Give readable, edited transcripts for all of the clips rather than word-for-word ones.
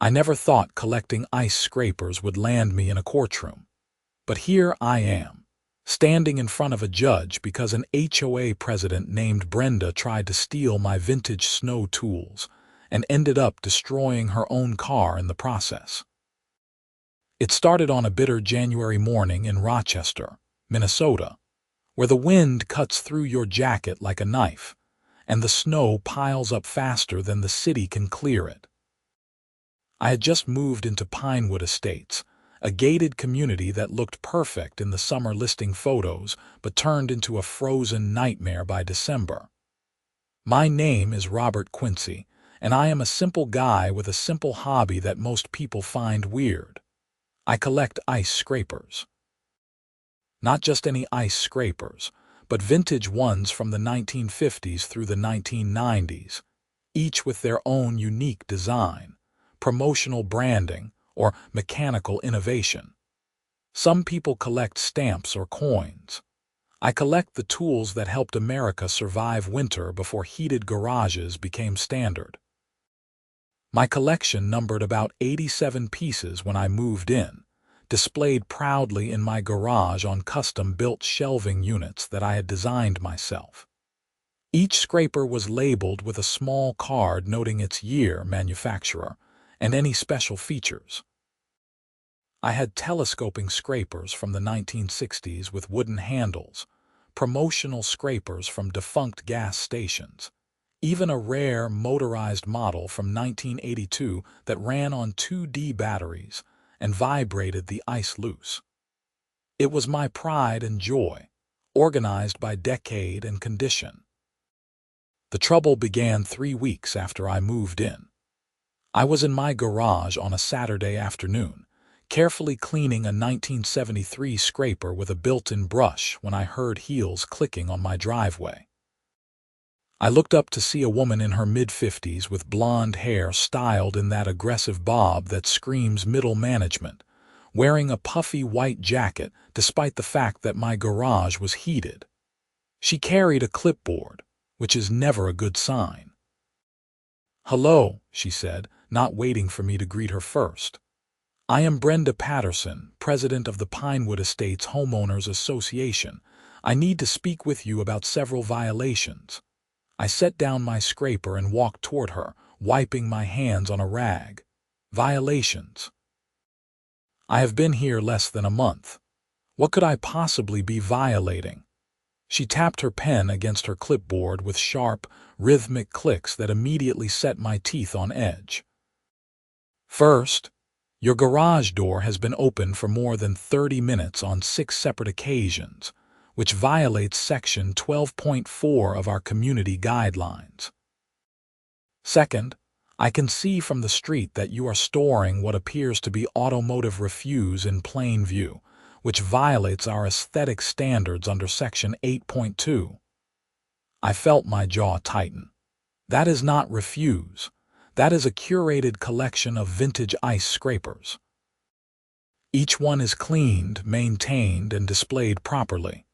I never thought collecting ice scrapers would land me in a courtroom. But here I am, standing in front of a judge because an HOA president named Brenda tried to steal my vintage snow tools and ended up destroying her own car in the process. It started on a bitter January morning in Rochester, Minnesota, where the wind cuts through your jacket like a knife, and the snow piles up faster than the city can clear it. I had just moved into Pinewood Estates, a gated community that looked perfect in the summer listing photos but turned into a frozen nightmare by December. My name is Robert Quincy, and I am a simple guy with a simple hobby that most people find weird. I collect ice scrapers. Not just any ice scrapers, but vintage ones from the 1950s through the 1990s, each with their own unique design, promotional branding, or mechanical innovation. Some people collect stamps or coins. I collect the tools that helped America survive winter before heated garages became standard. My collection numbered about 87 pieces when I moved in, displayed proudly in my garage on custom-built shelving units that I had designed myself. Each scraper was labeled with a small card noting its year, manufacturer, and any special features. I had telescoping scrapers from the 1960s with wooden handles, promotional scrapers from defunct gas stations, even a rare motorized model from 1982 that ran on 2D batteries and vibrated the ice loose. It was my pride and joy, organized by decade and condition. The trouble began 3 weeks after I moved in. I was in my garage on a Saturday afternoon, carefully cleaning a 1973 scraper with a built-in brush when I heard heels clicking on my driveway. I looked up to see a woman in her mid-50s with blonde hair styled in that aggressive bob that screams middle management, wearing a puffy white jacket despite the fact that my garage was heated. She carried a clipboard, which is never a good sign. "Hello," she said, not waiting for me to greet her first. "I am Brenda Patterson, president of the Pinewood Estates Homeowners Association. I need to speak with you about several violations." I set down my scraper and walked toward her, wiping my hands on a rag. Violations. I have been here less than a month. What could I possibly be violating? She tapped her pen against her clipboard with sharp, rhythmic clicks that immediately set my teeth on edge. "First, your garage door has been open for more than 30 minutes on 6 separate occasions, which violates Section 12.4 of our community guidelines. Second, I can see from the street that you are storing what appears to be automotive refuse in plain view, which violates our aesthetic standards under Section 8.2. I felt my jaw tighten. That is not refuse. That is a curated collection of vintage ice scrapers. Each one is cleaned, maintained, and displayed properly.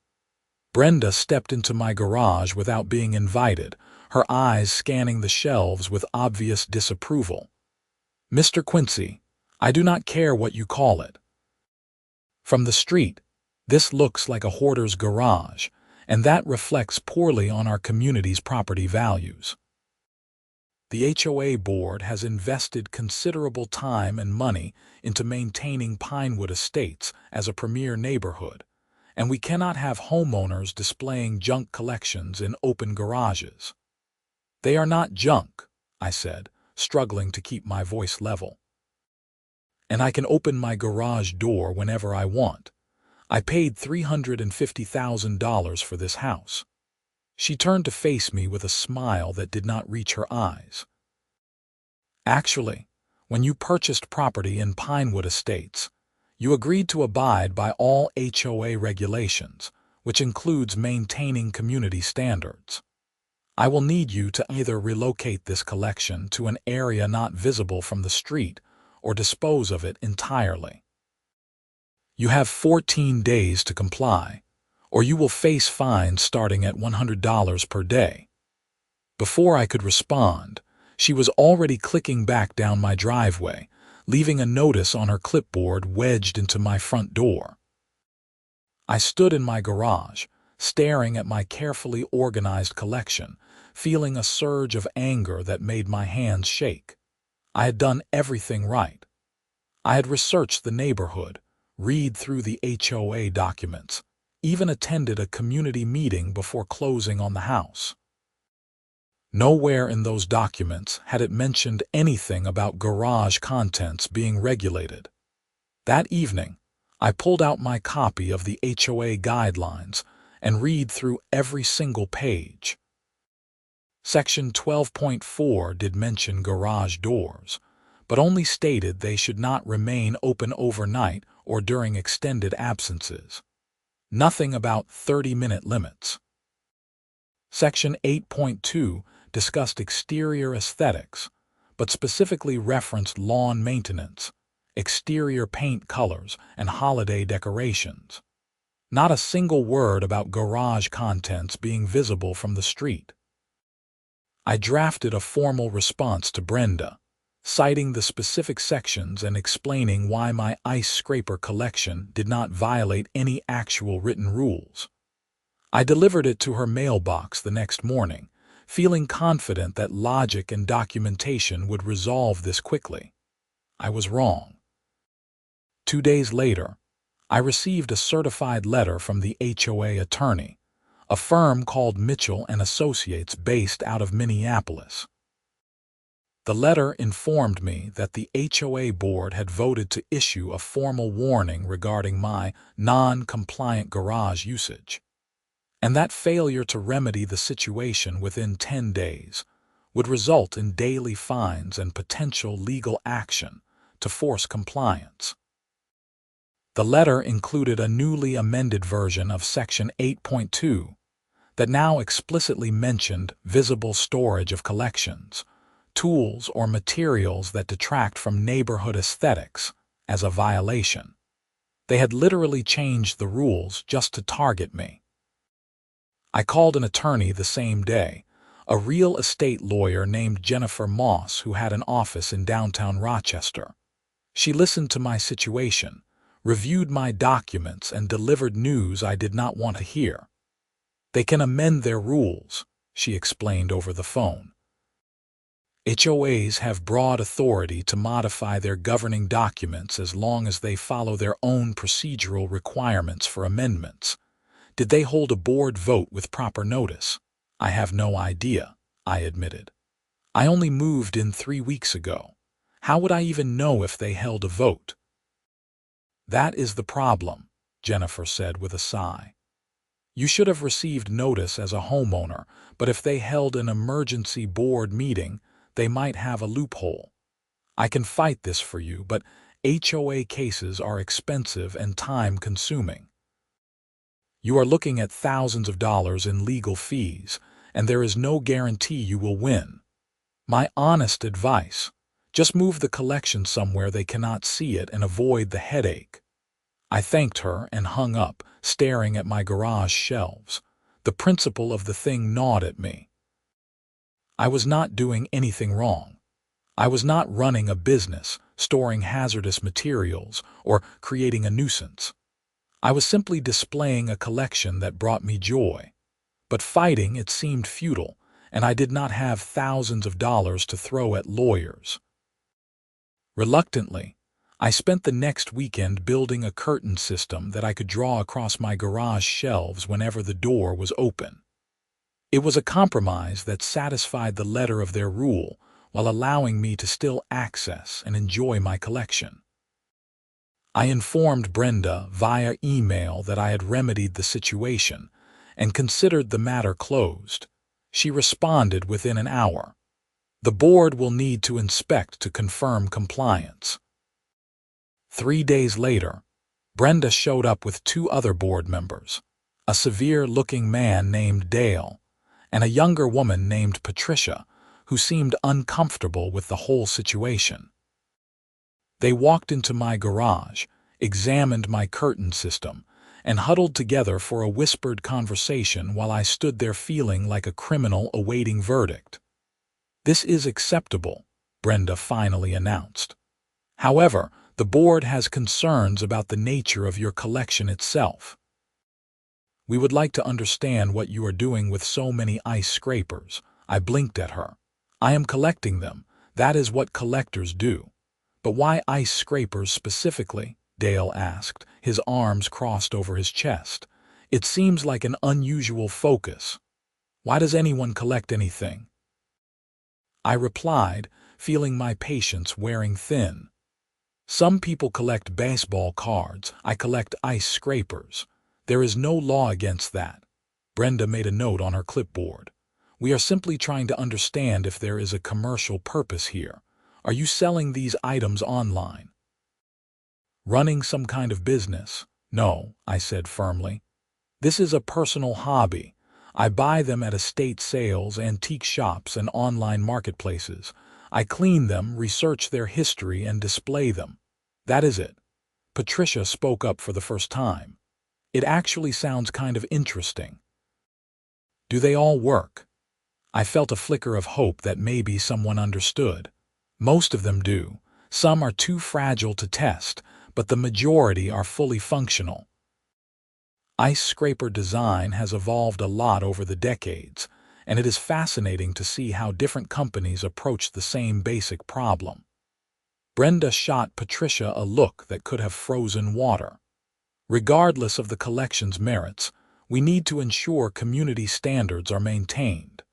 Brenda stepped into my garage without being invited, her eyes scanning the shelves with obvious disapproval. "Mr. Quincy, I do not care what you call it. From the street, this looks like a hoarder's garage, and that reflects poorly on our community's property values. The HOA board has invested considerable time and money into maintaining Pinewood Estates as a premier neighborhood, and we cannot have homeowners displaying junk collections in open garages." "They are not junk," I said, struggling to keep my voice level. "And I can open my garage door whenever I want. I paid $350,000 for this house." She turned to face me with a smile that did not reach her eyes. "Actually, when you purchased property in Pinewood Estates, you agreed to abide by all HOA regulations, which includes maintaining community standards. I will need you to either relocate this collection to an area not visible from the street or dispose of it entirely. You have 14 days to comply, or you will face fines starting at $100 per day." Before I could respond, she was already clicking back down my driveway, leaving a notice on her clipboard wedged into my front door. I stood in my garage, staring at my carefully organized collection, feeling a surge of anger that made my hands shake. I had done everything right. I had researched the neighborhood, read through the HOA documents, even attended a community meeting before closing on the house. Nowhere in those documents had it mentioned anything about garage contents being regulated. That evening, I pulled out my copy of the HOA guidelines and read through every single page. Section 12.4 did mention garage doors, but only stated they should not remain open overnight or during extended absences. Nothing about 30-minute limits. Section 8.2 discussed exterior aesthetics, but specifically referenced lawn maintenance, exterior paint colors, and holiday decorations. Not a single word about garage contents being visible from the street. I drafted a formal response to Brenda, citing the specific sections and explaining why my ice scraper collection did not violate any actual written rules. I delivered it to her mailbox the next morning, feeling confident that logic and documentation would resolve this quickly. I was wrong. 2 days later, I received a certified letter from the HOA attorney, a firm called Mitchell & Associates based out of Minneapolis. The letter informed me that the HOA board had voted to issue a formal warning regarding my non-compliant garage usage, and that failure to remedy the situation within 10 days would result in daily fines and potential legal action to force compliance. The letter included a newly amended version of Section 8.2 that now explicitly mentioned visible storage of collections, tools, or materials that detract from neighborhood aesthetics as a violation. They had literally changed the rules just to target me. I called an attorney the same day, a real estate lawyer named Jennifer Moss who had an office in downtown Rochester. She listened to my situation, reviewed my documents, and delivered news I did not want to hear. They can amend their rules, she explained over the phone. HOAs have broad authority to modify their governing documents as long as they follow their own procedural requirements for amendments. Did they hold a board vote with proper notice? I have no idea, I admitted. I only moved in 3 weeks ago. How would I even know if they held a vote? That is the problem, Jennifer said with a sigh. You should have received notice as a homeowner, but if they held an emergency board meeting, they might have a loophole. I can fight this for you, but HOA cases are expensive and time-consuming. You are looking at thousands of dollars in legal fees, and there is no guarantee you will win. My honest advice: just move the collection somewhere they cannot see it and avoid the headache. I thanked her and hung up, staring at my garage shelves. The principle of the thing gnawed at me. I was not doing anything wrong. I was not running a business, storing hazardous materials, or creating a nuisance. I was simply displaying a collection that brought me joy. But fighting it seemed futile, and I did not have thousands of dollars to throw at lawyers. Reluctantly, I spent the next weekend building a curtain system that I could draw across my garage shelves whenever the door was open. It was a compromise that satisfied the letter of their rule while allowing me to still access and enjoy my collection. I informed Brenda via email that I had remedied the situation and considered the matter closed. She responded within an hour. The board will need to inspect to confirm compliance. 3 days later, Brenda showed up with 2 other board members, a severe-looking man named Dale and a younger woman named Patricia, who seemed uncomfortable with the whole situation. They walked into my garage, examined my curtain system, and huddled together for a whispered conversation while I stood there feeling like a criminal awaiting verdict. "This is acceptable," Brenda finally announced. However, the board has concerns about the nature of your collection itself. We would like to understand what you are doing with so many ice scrapers. I blinked at her. I am collecting them. That is what collectors do. But why ice scrapers specifically? Dale asked, his arms crossed over his chest. It seems like an unusual focus. Why does anyone collect anything? I replied, feeling my patience wearing thin. Some people collect baseball cards. I collect ice scrapers. There is no law against that. Brenda made a note on her clipboard. We are simply trying to understand if there is a commercial purpose here. Are you selling these items online? Running some kind of business? No, I said firmly. This is a personal hobby. I buy them at estate sales, antique shops, and online marketplaces. I clean them, research their history, and display them. That is it. Patricia spoke up for the first time. It actually sounds kind of interesting. Do they all work? I felt a flicker of hope that maybe someone understood. Most of them do. Some are too fragile to test, but the majority are fully functional. Ice scraper design has evolved a lot over the decades, and it is fascinating to see how different companies approach the same basic problem. Brenda shot Patricia a look that could have frozen water. Regardless of the collection's merits, we need to ensure community standards are maintained.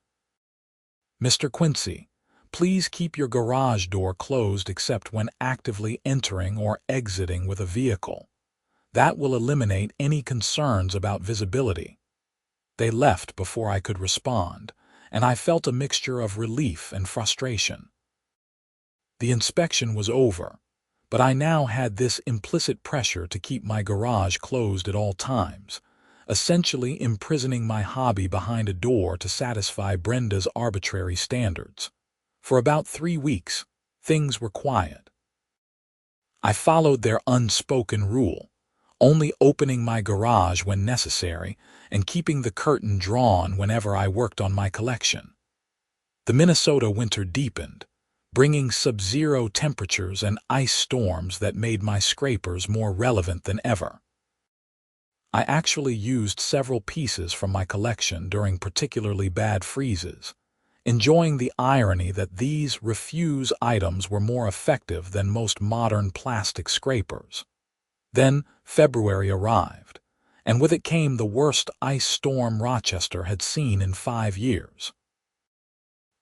Mr. Quincy, please keep your garage door closed except when actively entering or exiting with a vehicle. That will eliminate any concerns about visibility. They left before I could respond, and I felt a mixture of relief and frustration. The inspection was over, but I now had this implicit pressure to keep my garage closed at all times, essentially imprisoning my hobby behind a door to satisfy Brenda's arbitrary standards. For about 3 weeks, things were quiet. I followed their unspoken rule, only opening my garage when necessary and keeping the curtain drawn whenever I worked on my collection. The Minnesota winter deepened, bringing sub-zero temperatures and ice storms that made my scrapers more relevant than ever. I actually used several pieces from my collection during particularly bad freezes, enjoying the irony that these refuse items were more effective than most modern plastic scrapers. Then February arrived, and with it came the worst ice storm Rochester had seen in 5 years.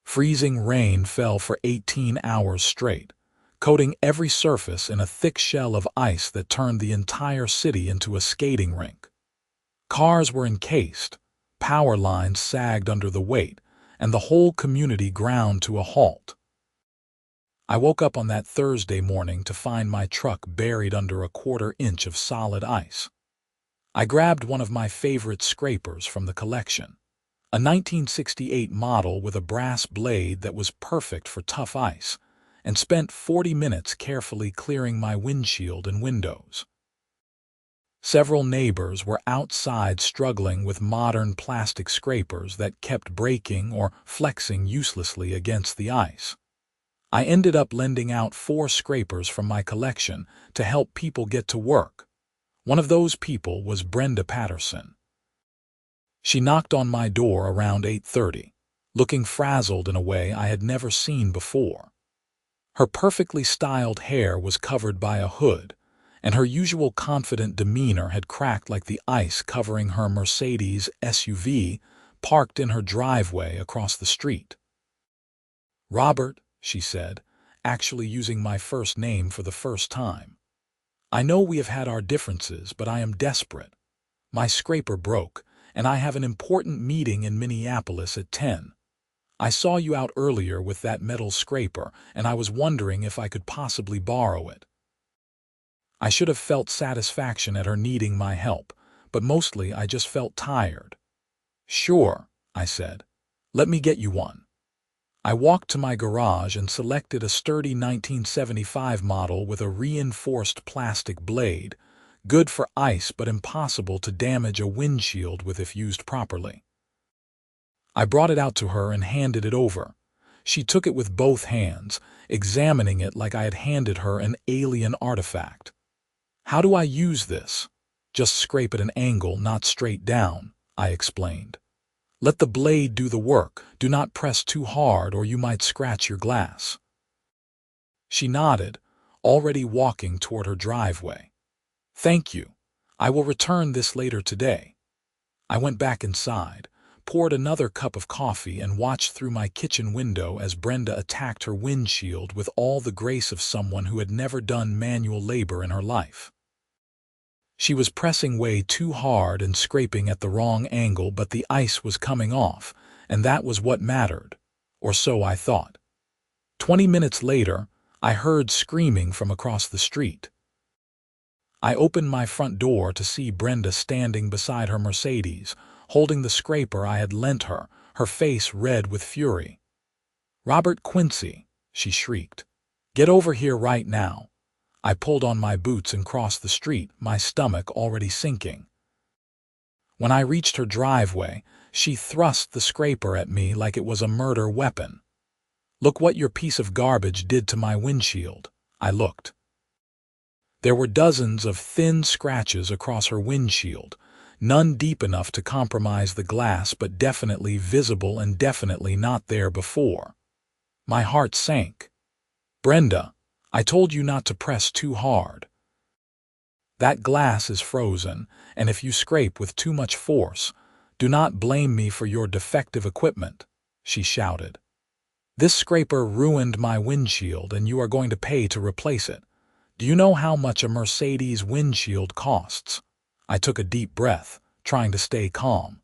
Freezing rain fell for 18 hours straight, coating every surface in a thick shell of ice that turned the entire city into a skating rink. Cars were encased, power lines sagged under the weight, and the whole community ground to a halt. I woke up on that Thursday morning to find my truck buried under a 1/4 inch of solid ice. I grabbed one of my favorite scrapers from the collection, a 1968 model with a brass blade that was perfect for tough ice, and spent 40 minutes carefully clearing my windshield and windows. Several neighbors were outside struggling with modern plastic scrapers that kept breaking or flexing uselessly against the ice. I ended up lending out 4 scrapers from my collection to help people get to work. One of those people was Brenda Patterson. She knocked on my door around 8:30, looking frazzled in a way I had never seen before. Her perfectly styled hair was covered by a hood, and her usual confident demeanor had cracked like the ice covering her Mercedes SUV parked in her driveway across the street. "Robert," she said, actually using my first name for the first time. "I know we have had our differences, but I am desperate. My scraper broke, and I have an important meeting in Minneapolis at 10. I saw you out earlier with that metal scraper, and I was wondering if I could possibly borrow it." I should have felt satisfaction at her needing my help, but mostly I just felt tired. "Sure," I said. "Let me get you one." I walked to my garage and selected a sturdy 1975 model with a reinforced plastic blade, good for ice but impossible to damage a windshield with if used properly. I brought it out to her and handed it over. She took it with both hands, examining it like I had handed her an alien artifact. "How do I use this?" "Just scrape at an angle, not straight down," I explained. "Let the blade do the work. Do not press too hard or you might scratch your glass." She nodded, already walking toward her driveway. "Thank you. I will return this later today." I went back inside, poured another cup of coffee, and watched through my kitchen window as Brenda attacked her windshield with all the grace of someone who had never done manual labor in her life. She was pressing way too hard and scraping at the wrong angle, but the ice was coming off, and that was what mattered, or so I thought. 20 minutes later, I heard screaming from across the street. I opened my front door to see Brenda standing beside her Mercedes, holding the scraper I had lent her, her face red with fury. "Robert Quincy," she shrieked. "Get over here right now." I pulled on my boots and crossed the street, my stomach already sinking. When I reached her driveway, she thrust the scraper at me like it was a murder weapon. "Look what your piece of garbage did to my windshield." I looked. There were dozens of thin scratches across her windshield, none deep enough to compromise the glass, but definitely visible and definitely not there before. My heart sank. "Brenda, I told you not to press too hard. That glass is frozen, and if you scrape with too much force, do not blame me for your defective equipment," she shouted. "This scraper ruined my windshield, and you are going to pay to replace it. Do you know how much a Mercedes windshield costs?" I took a deep breath, trying to stay calm.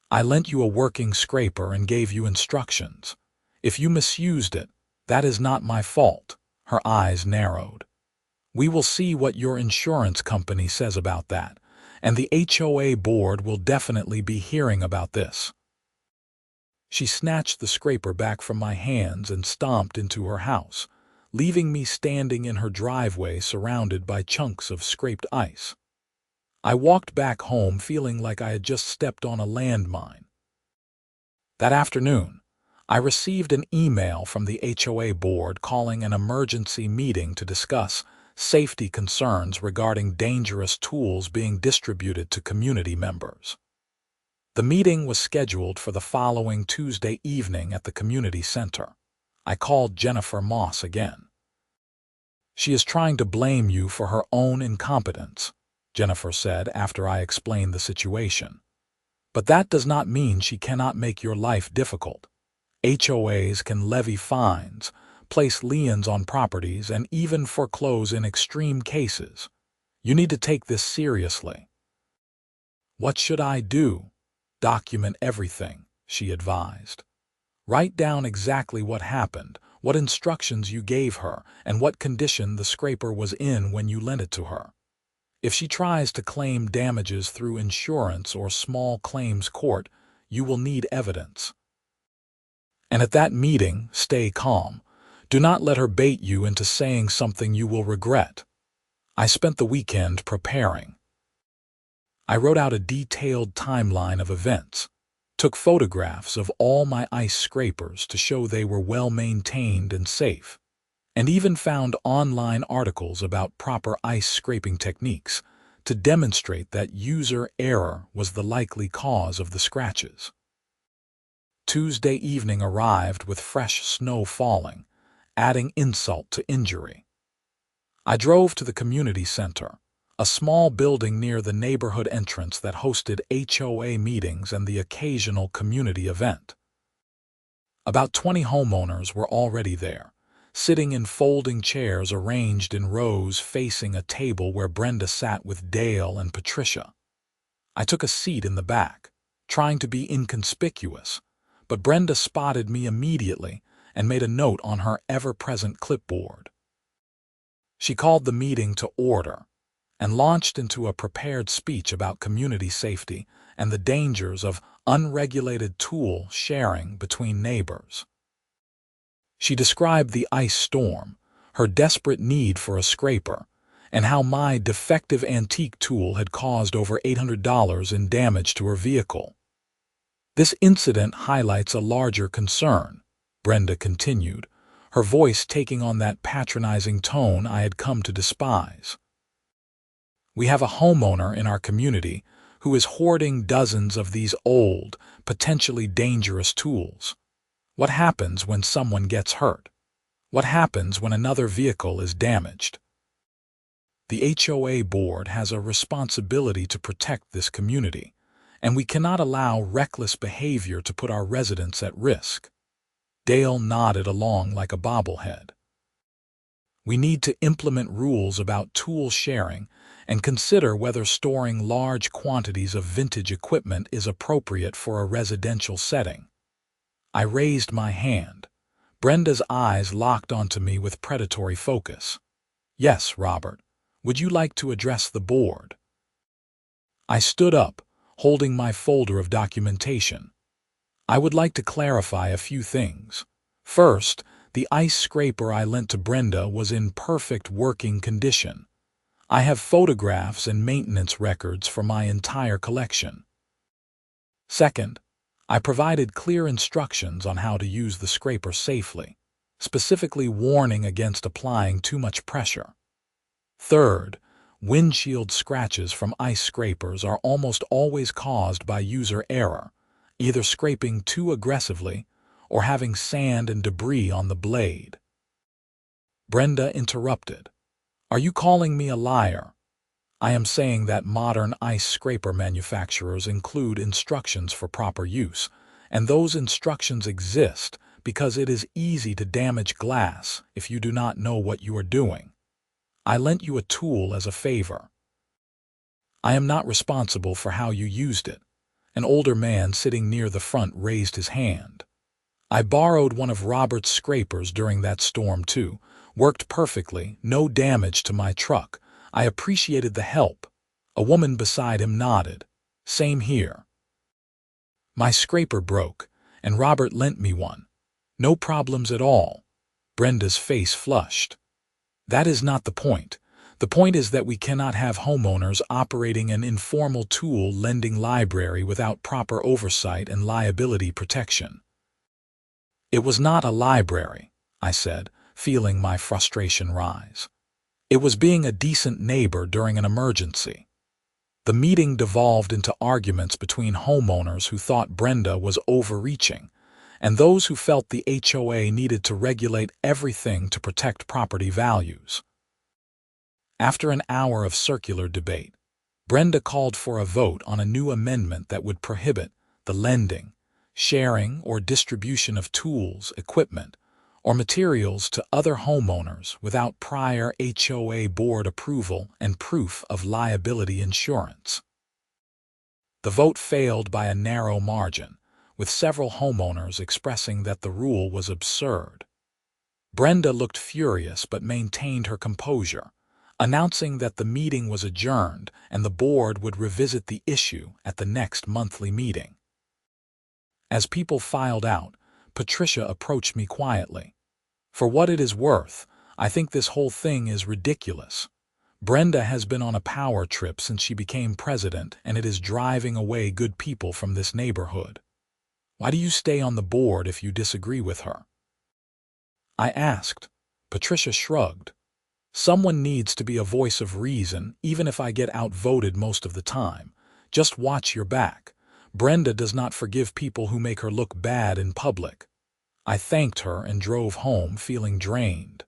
"I lent you a working scraper and gave you instructions. If you misused it, that is not my fault." Her eyes narrowed. "We will see what your insurance company says about that, and the HOA board will definitely be hearing about this." She snatched the scraper back from my hands and stomped into her house, leaving me standing in her driveway surrounded by chunks of scraped ice. I walked back home feeling like I had just stepped on a landmine. That afternoon, I received an email from the HOA board calling an emergency meeting to discuss safety concerns regarding dangerous tools being distributed to community members. The meeting was scheduled for the following Tuesday evening at the community center. I called Jennifer Moss again. "She is trying to blame you for her own incompetence," Jennifer said after I explained the situation. "But that does not mean she cannot make your life difficult. HOAs can levy fines, place liens on properties, and even foreclose in extreme cases. You need to take this seriously." "What should I do?" "Document everything," she advised. "Write down exactly what happened, what instructions you gave her, and what condition the scraper was in when you lent it to her. If she tries to claim damages through insurance or small claims court, you will need evidence. And at that meeting, stay calm. Do not let her bait you into saying something you will regret." I spent the weekend preparing. I wrote out a detailed timeline of events, took photographs of all my ice scrapers to show they were well maintained and safe, and even found online articles about proper ice scraping techniques to demonstrate that user error was the likely cause of the scratches. Tuesday evening arrived with fresh snow falling, adding insult to injury. I drove to the community center, a small building near the neighborhood entrance that hosted HOA meetings and the occasional community event. About 20 homeowners were already there, sitting in folding chairs arranged in rows facing a table where Brenda sat with Dale and Patricia. I took a seat in the back, trying to be inconspicuous, but Brenda spotted me immediately and made a note on her ever-present clipboard. She called the meeting to order and launched into a prepared speech about community safety and the dangers of unregulated tool sharing between neighbors. She described the ice storm, her desperate need for a scraper, and how my defective antique tool had caused over $800 in damage to her vehicle. "This incident highlights a larger concern," Brenda continued, her voice taking on that patronizing tone I had come to despise. We have a homeowner in our community who is hoarding dozens of these old, potentially dangerous tools. What happens when someone gets hurt? What happens when another vehicle is damaged? The HOA board has a responsibility to protect this community, and we cannot allow reckless behavior to put our residents at risk. Dale nodded along like a bobblehead. We need to implement rules about tool sharing and consider whether storing large quantities of vintage equipment is appropriate for a residential setting. I raised my hand. Brenda's eyes locked onto me with predatory focus. Yes, Robert. Would you like to address the board? I stood up, holding my folder of documentation. I would like to clarify a few things. First, the ice scraper I lent to Brenda was in perfect working condition. I have photographs and maintenance records for my entire collection. Second, I provided clear instructions on how to use the scraper safely, specifically warning against applying too much pressure. Third, windshield scratches from ice scrapers are almost always caused by user error, either scraping too aggressively or having sand and debris on the blade. Brenda interrupted. Are you calling me a liar? I am saying that modern ice scraper manufacturers include instructions for proper use, and those instructions exist because it is easy to damage glass if you do not know what you are doing. I lent you a tool as a favor. I am not responsible for how you used it. An older man sitting near the front raised his hand. I borrowed one of Robert's scrapers during that storm too. Worked perfectly, no damage to my truck. I appreciated the help. A woman beside him nodded. Same here. My scraper broke, and Robert lent me one. No problems at all. Brenda's face flushed. That is not the point. The point is that we cannot have homeowners operating an informal tool lending library without proper oversight and liability protection. It was not a library, I said, feeling my frustration rise. It was being a decent neighbor during an emergency. The meeting devolved into arguments between homeowners who thought Brenda was overreaching and those who felt the HOA needed to regulate everything to protect property values. After an hour of circular debate, Brenda called for a vote on a new amendment that would prohibit the lending, sharing, or distribution of tools, equipment, or materials to other homeowners without prior HOA board approval and proof of liability insurance. The vote failed by a narrow margin, with several homeowners expressing that the rule was absurd. Brenda looked furious but maintained her composure, announcing that the meeting was adjourned and the board would revisit the issue at the next monthly meeting. As people filed out, Patricia approached me quietly. For what it is worth, I think this whole thing is ridiculous. Brenda has been on a power trip since she became president, and it is driving away good people from this neighborhood. Why do you stay on the board if you disagree with her? I asked. Patricia shrugged. Someone needs to be a voice of reason, even if I get outvoted most of the time. Just watch your back. Brenda does not forgive people who make her look bad in public. I thanked her and drove home feeling drained.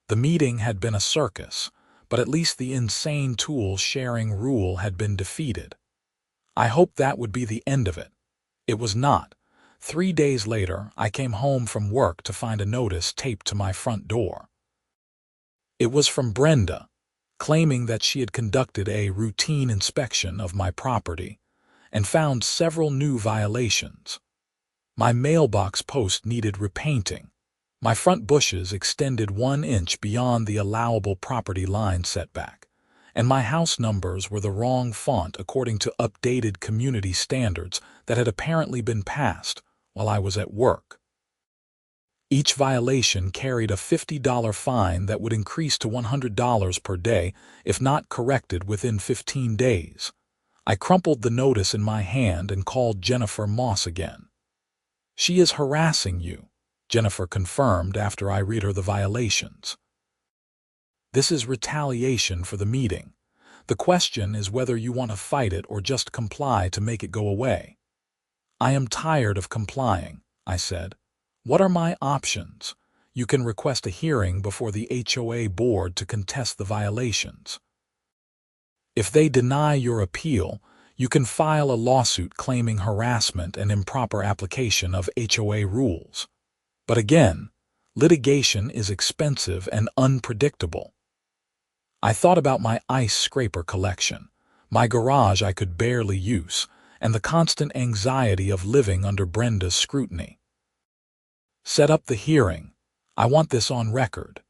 The meeting had been a circus, but at least the insane tool sharing rule had been defeated. I hoped that would be the end of it. It was not. 3 days later, I came home from work to find a notice taped to my front door. It was from Brenda, claiming that she had conducted a routine inspection of my property and found several new violations. My mailbox post needed repainting. My front bushes extended 1 inch beyond the allowable property line setback, and my house numbers were the wrong font according to updated community standards that had apparently been passed while I was at work. Each violation carried a $50 fine that would increase to $100 per day if not corrected within 15 days. I crumpled the notice in my hand and called Jennifer Moss again. She is harassing you, Jennifer confirmed after I read her the violations. This is retaliation for the meeting. The question is whether you want to fight it or just comply to make it go away. I am tired of complying, I said. What are my options? You can request a hearing before the HOA board to contest the violations. If they deny your appeal, you can file a lawsuit claiming harassment and improper application of HOA rules. But again, litigation is expensive and unpredictable. I thought about my ice scraper collection, my garage I could barely use, and the constant anxiety of living under Brenda's scrutiny. Set up the hearing. I want this on record.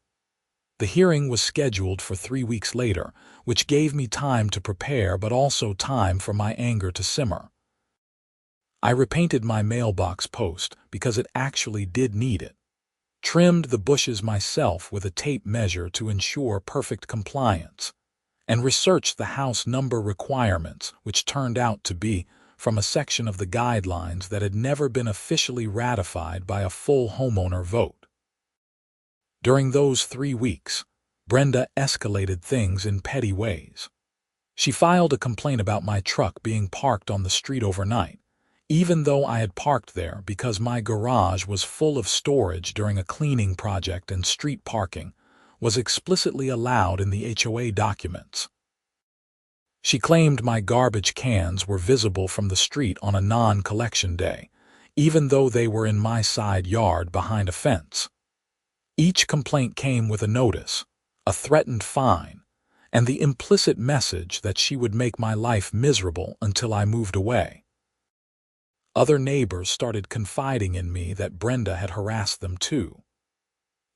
The hearing was scheduled for 3 weeks later, which gave me time to prepare but also time for my anger to simmer. I repainted my mailbox post because it actually did need it, trimmed the bushes myself with a tape measure to ensure perfect compliance, and researched the house number requirements, which turned out to be from a section of the guidelines that had never been officially ratified by a full homeowner vote. During those 3 weeks, Brenda escalated things in petty ways. She filed a complaint about my truck being parked on the street overnight, even though I had parked there because my garage was full of storage during a cleaning project and street parking was explicitly allowed in the HOA documents. She claimed my garbage cans were visible from the street on a non-collection day, even though they were in my side yard behind a fence. Each complaint came with a notice, a threatened fine, and the implicit message that she would make my life miserable until I moved away. Other neighbors started confiding in me that Brenda had harassed them too.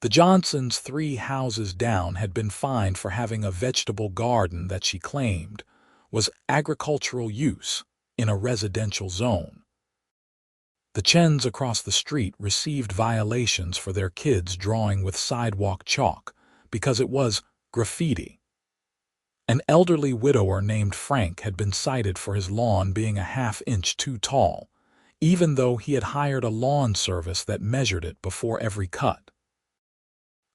The Johnsons 3 houses down had been fined for having a vegetable garden that she claimed was agricultural use in a residential zone. The Chens across the street received violations for their kids drawing with sidewalk chalk because it was graffiti. An elderly widower named Frank had been cited for his lawn being a half-inch too tall, even though he had hired a lawn service that measured it before every cut.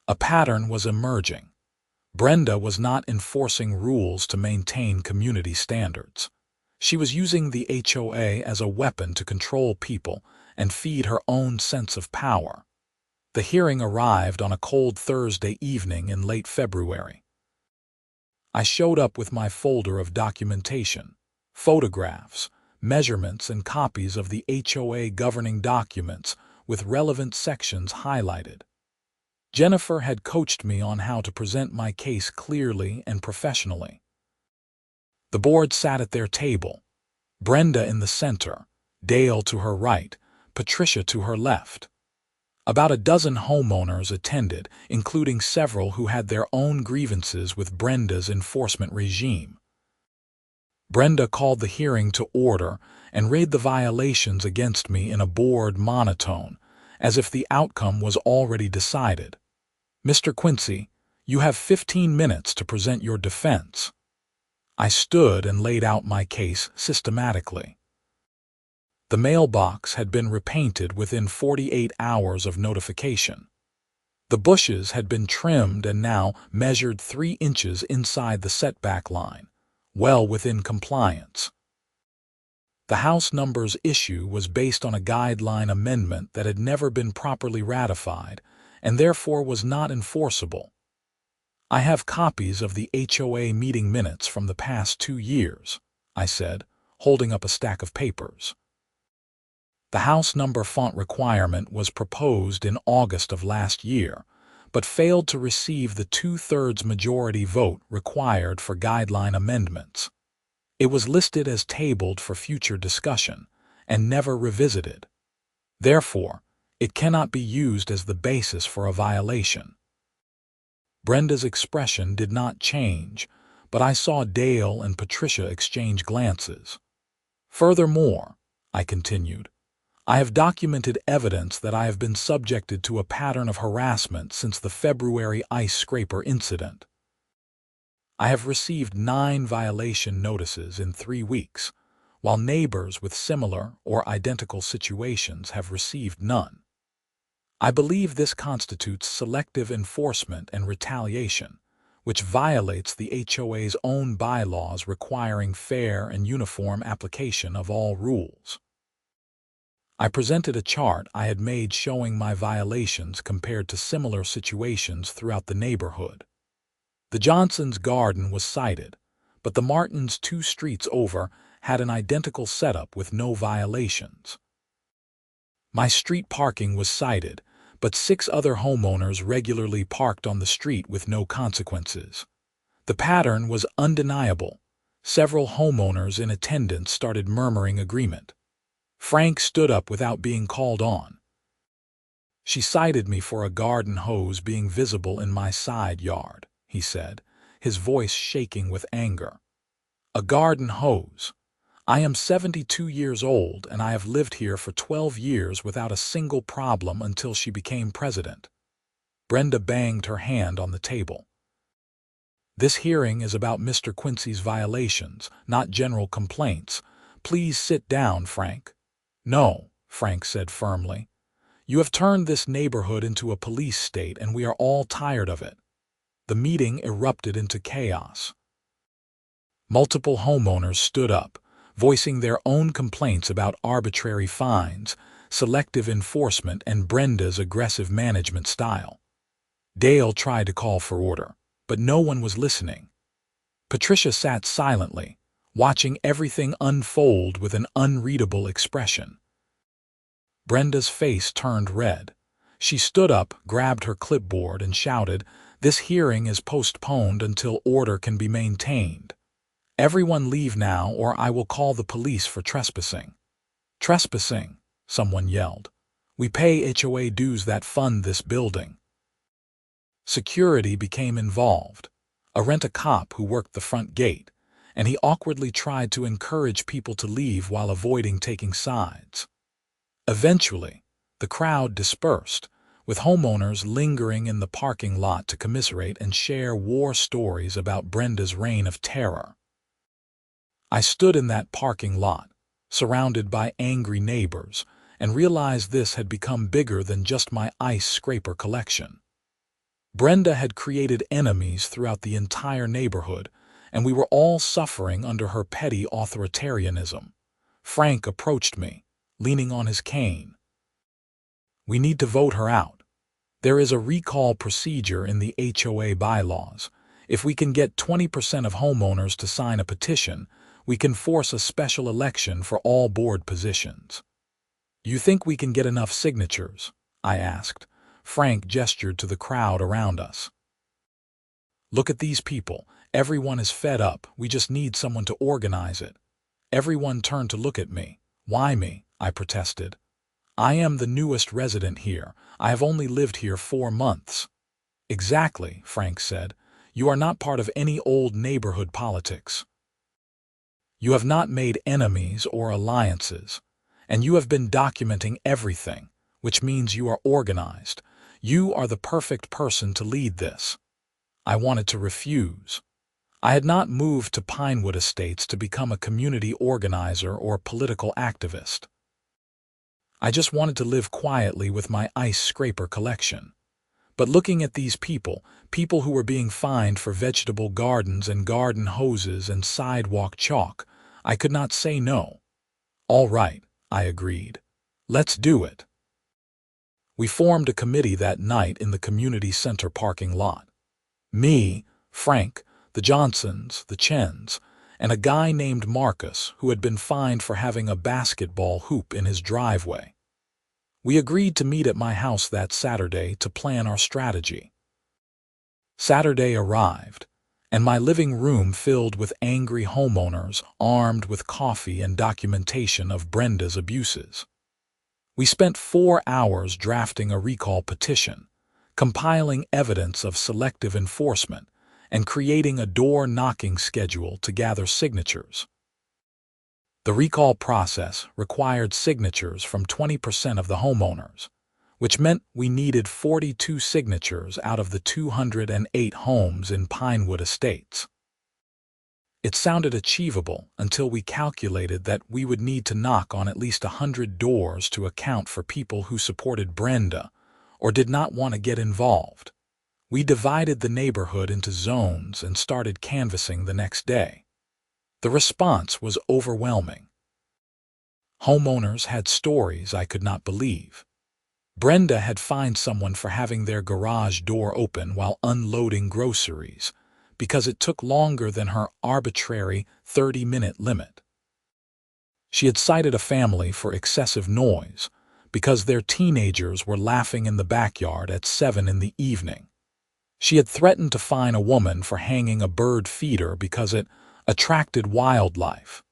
A pattern was emerging. Brenda was not enforcing rules to maintain community standards. She was using the HOA as a weapon to control people and feed her own sense of power. The hearing arrived on a cold Thursday evening in late February. I showed up with my folder of documentation, photographs, measurements, and copies of the HOA governing documents with relevant sections highlighted. Jennifer had coached me on how to present my case clearly and professionally. The board sat at their table, Brenda in the center, Dale to her right, Patricia to her left. About a dozen homeowners attended, including several who had their own grievances with Brenda's enforcement regime. Brenda called the hearing to order and read the violations against me in a bored monotone, as if the outcome was already decided. Mr. Quincy, you have 15 minutes to present your defense. I stood and laid out my case systematically. The mailbox had been repainted within 48 hours of notification. The bushes had been trimmed and now measured 3 inches inside the setback line, well within compliance. The house numbers issue was based on a guideline amendment that had never been properly ratified and therefore was not enforceable. I have copies of the HOA meeting minutes from the past 2 years, I said, holding up a stack of papers. The house number font requirement was proposed in August of last year, but failed to receive the 2/3 majority vote required for guideline amendments. It was listed as tabled for future discussion and never revisited. Therefore, it cannot be used as the basis for a violation. Brenda's expression did not change, but I saw Dale and Patricia exchange glances. Furthermore, I continued, I have documented evidence that I have been subjected to a pattern of harassment since the February ice scraper incident. I have received 9 violation notices in 3 weeks, while neighbors with similar or identical situations have received none. I believe this constitutes selective enforcement and retaliation, which violates the HOA's own bylaws requiring fair and uniform application of all rules. I presented a chart I had made showing my violations compared to similar situations throughout the neighborhood. The Johnsons' garden was cited, but the Martins 2 streets over had an identical setup with no violations. My street parking was cited, but 6 other homeowners regularly parked on the street with no consequences. The pattern was undeniable. Several homeowners in attendance started murmuring agreement. Frank stood up without being called on. "She cited me for a garden hose being visible in my side yard," he said, his voice shaking with anger. "A garden hose. I am 72 years old and I have lived here for 12 years without a single problem until she became president." Brenda banged her hand on the table. "This hearing is about Mr. Quincy's violations, not general complaints. Please sit down, Frank." "No," Frank said firmly. "You have turned this neighborhood into a police state and we are all tired of it." The meeting erupted into chaos. Multiple homeowners stood up, voicing their own complaints about arbitrary fines, selective enforcement, and Brenda's aggressive management style. Dale tried to call for order, but no one was listening. Patricia sat silently, watching everything unfold with an unreadable expression. Brenda's face turned red. She stood up, grabbed her clipboard, and shouted, "This hearing is postponed until order can be maintained. Everyone leave now or I will call the police for trespassing." "Trespassing?" someone yelled. "We pay HOA dues that fund this building." Security became involved. A rent-a-cop who worked the front gate, and he awkwardly tried to encourage people to leave while avoiding taking sides. Eventually, the crowd dispersed, with homeowners lingering in the parking lot to commiserate and share war stories about Brenda's reign of terror. I stood in that parking lot, surrounded by angry neighbors, and realized this had become bigger than just my ice scraper collection. Brenda had created enemies throughout the entire neighborhood, and we were all suffering under her petty authoritarianism. Frank approached me, leaning on his cane. "We need to vote her out. There is a recall procedure in the HOA bylaws. If we can get 20% of homeowners to sign a petition, we can force a special election for all board positions." "You think we can get enough signatures?" I asked. Frank gestured to the crowd around us. "Look at these people. Everyone is fed up. We just need someone to organize it." Everyone turned to look at me. "Why me?" I protested. "I am the newest resident here. I have only lived here 4 months." "Exactly," Frank said. "You are not part of any old neighborhood politics. You have not made enemies or alliances, and you have been documenting everything, which means you are organized. You are the perfect person to lead this." I wanted to refuse. I had not moved to Pinewood Estates to become a community organizer or political activist. I just wanted to live quietly with my ice scraper collection. But looking at these people who were being fined for vegetable gardens and garden hoses and sidewalk chalk, I could not say no. "All right," I agreed. "Let's do it." We formed a committee that night in the community center parking lot. Me, Frank, the Johnsons, the Chens, and a guy named Marcus who had been fined for having a basketball hoop in his driveway. We agreed to meet at my house that Saturday to plan our strategy. Saturday arrived, and my living room filled with angry homeowners armed with coffee and documentation of Brenda's abuses. We spent 4 hours drafting a recall petition, compiling evidence of selective enforcement, and creating a door-knocking schedule to gather signatures. The recall process required signatures from 20% of the homeowners, which meant we needed 42 signatures out of the 208 homes in Pinewood Estates. It sounded achievable until we calculated that we would need to knock on at least 100 doors to account for people who supported Brenda or did not want to get involved. We divided the neighborhood into zones and started canvassing the next day. The response was overwhelming. Homeowners had stories I could not believe. Brenda had fined someone for having their garage door open while unloading groceries because it took longer than her arbitrary 30-minute limit. She had cited a family for excessive noise because their teenagers were laughing in the backyard at 7 in the evening. She had threatened to fine a woman for hanging a bird feeder because it attracted wildlife,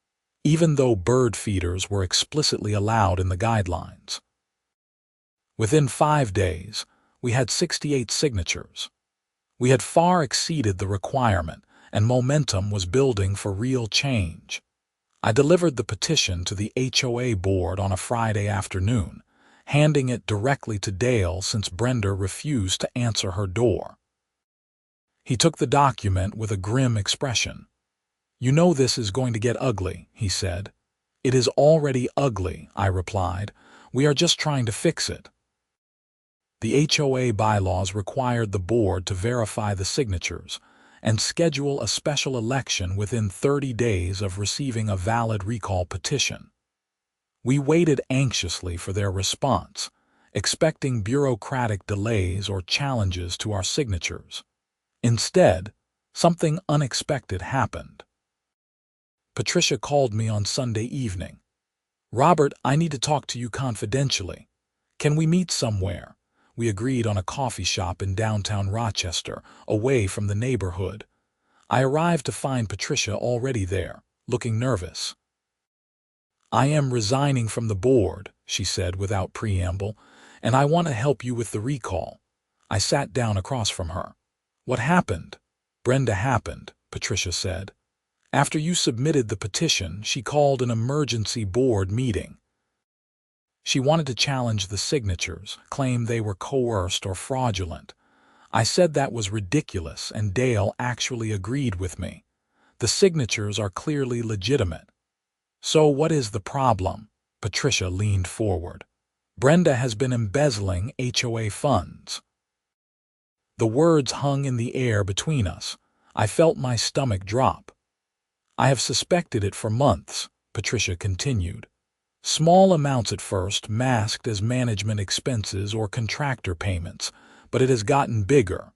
even though bird feeders were explicitly allowed in the guidelines. Within 5 days, we had 68 signatures. We had far exceeded the requirement, and momentum was building for real change. I delivered the petition to the HOA board on a Friday afternoon, handing it directly to Dale since Brenda refused to answer her door. He took the document with a grim expression. "You know this is going to get ugly," he said. "It is already ugly," I replied. "We are just trying to fix it." The HOA bylaws required the board to verify the signatures and schedule a special election within 30 days of receiving a valid recall petition. We waited anxiously for their response, expecting bureaucratic delays or challenges to our signatures. Instead, something unexpected happened. Patricia called me on Sunday evening. "Robert, I need to talk to you confidentially. Can we meet somewhere?" We agreed on a coffee shop in downtown Rochester, away from the neighborhood. I arrived to find Patricia already there, looking nervous. "I am resigning from the board," she said without preamble, "and I want to help you with the recall." I sat down across from her. "What happened?" "Brenda happened," Patricia said. "After you submitted the petition, she called an emergency board meeting. She wanted to challenge the signatures, claim they were coerced or fraudulent. I said that was ridiculous, and Dale actually agreed with me. The signatures are clearly legitimate." "So what is the problem?" Patricia leaned forward. "Brenda has been embezzling HOA funds." The words hung in the air between us. I felt my stomach drop. "I have suspected it for months," Patricia continued. "Small amounts at first, masked as management expenses or contractor payments, but it has gotten bigger.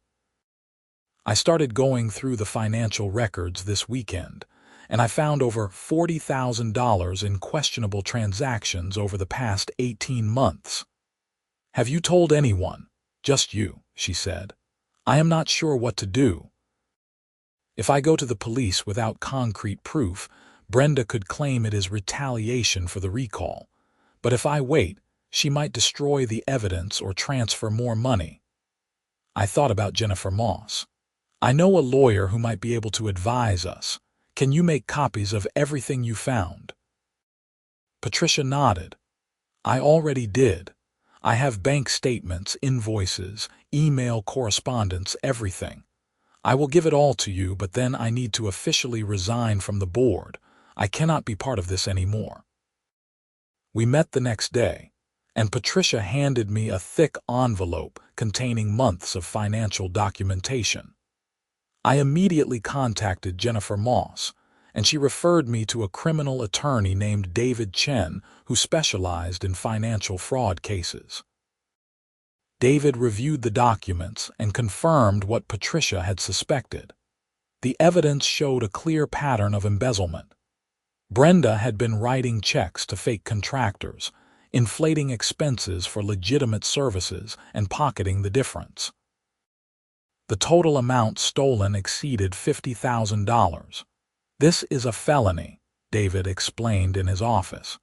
I started going through the financial records this weekend, and I found over $40,000 in questionable transactions over the past 18 months. "Have you told anyone?" "Just you," she said. "I am not sure what to do. If I go to the police without concrete proof, Brenda could claim it is retaliation for the recall. But if I wait, she might destroy the evidence or transfer more money." I thought about Jennifer Moss. "I know a lawyer who might be able to advise us. Can you make copies of everything you found?" Patricia nodded. "I already did. I have bank statements, invoices, email correspondence, everything. I will give it all to you, but then I need to officially resign from the board. I cannot be part of this anymore." We met the next day, and Patricia handed me a thick envelope containing months of financial documentation. I immediately contacted Jennifer Moss, and she referred me to a criminal attorney named David Chen who specialized in financial fraud cases. David reviewed the documents and confirmed what Patricia had suspected. The evidence showed a clear pattern of embezzlement. Brenda had been writing checks to fake contractors, inflating expenses for legitimate services and pocketing the difference. The total amount stolen exceeded $50,000. "This is a felony," David explained in his office.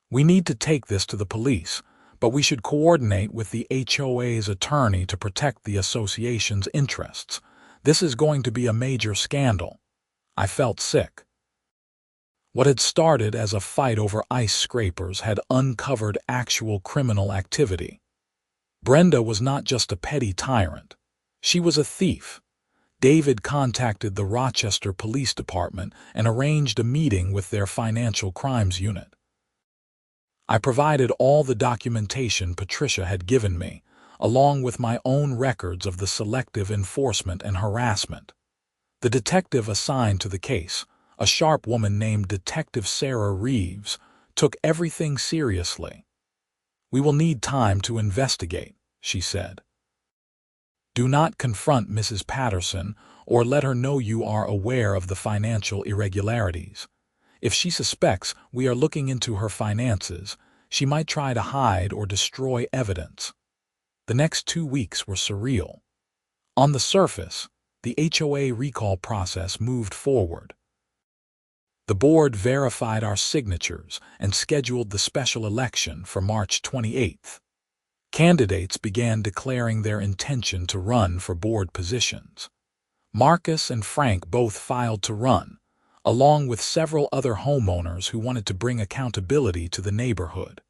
"We need to take this to the police, but we should coordinate with the HOA's attorney to protect the association's interests. This is going to be a major scandal." I felt sick. What had started as a fight over ice scrapers had uncovered actual criminal activity. Brenda was not just a petty tyrant. She was a thief. David contacted the Rochester Police Department and arranged a meeting with their financial crimes unit. I provided all the documentation Patricia had given me, along with my own records of the selective enforcement and harassment. The detective assigned to the case, a sharp woman named Detective Sarah Reeves, took everything seriously. "We will need time to investigate," she said. "Do not confront Mrs. Patterson or let her know you are aware of the financial irregularities. If she suspects we are looking into her finances, she might try to hide or destroy evidence." The next 2 weeks were surreal. On the surface, the HOA recall process moved forward. The board verified our signatures and scheduled the special election for March 28th. Candidates began declaring their intention to run for board positions. Marcus and Frank both filed to run, along with several other homeowners who wanted to bring accountability to the neighborhood.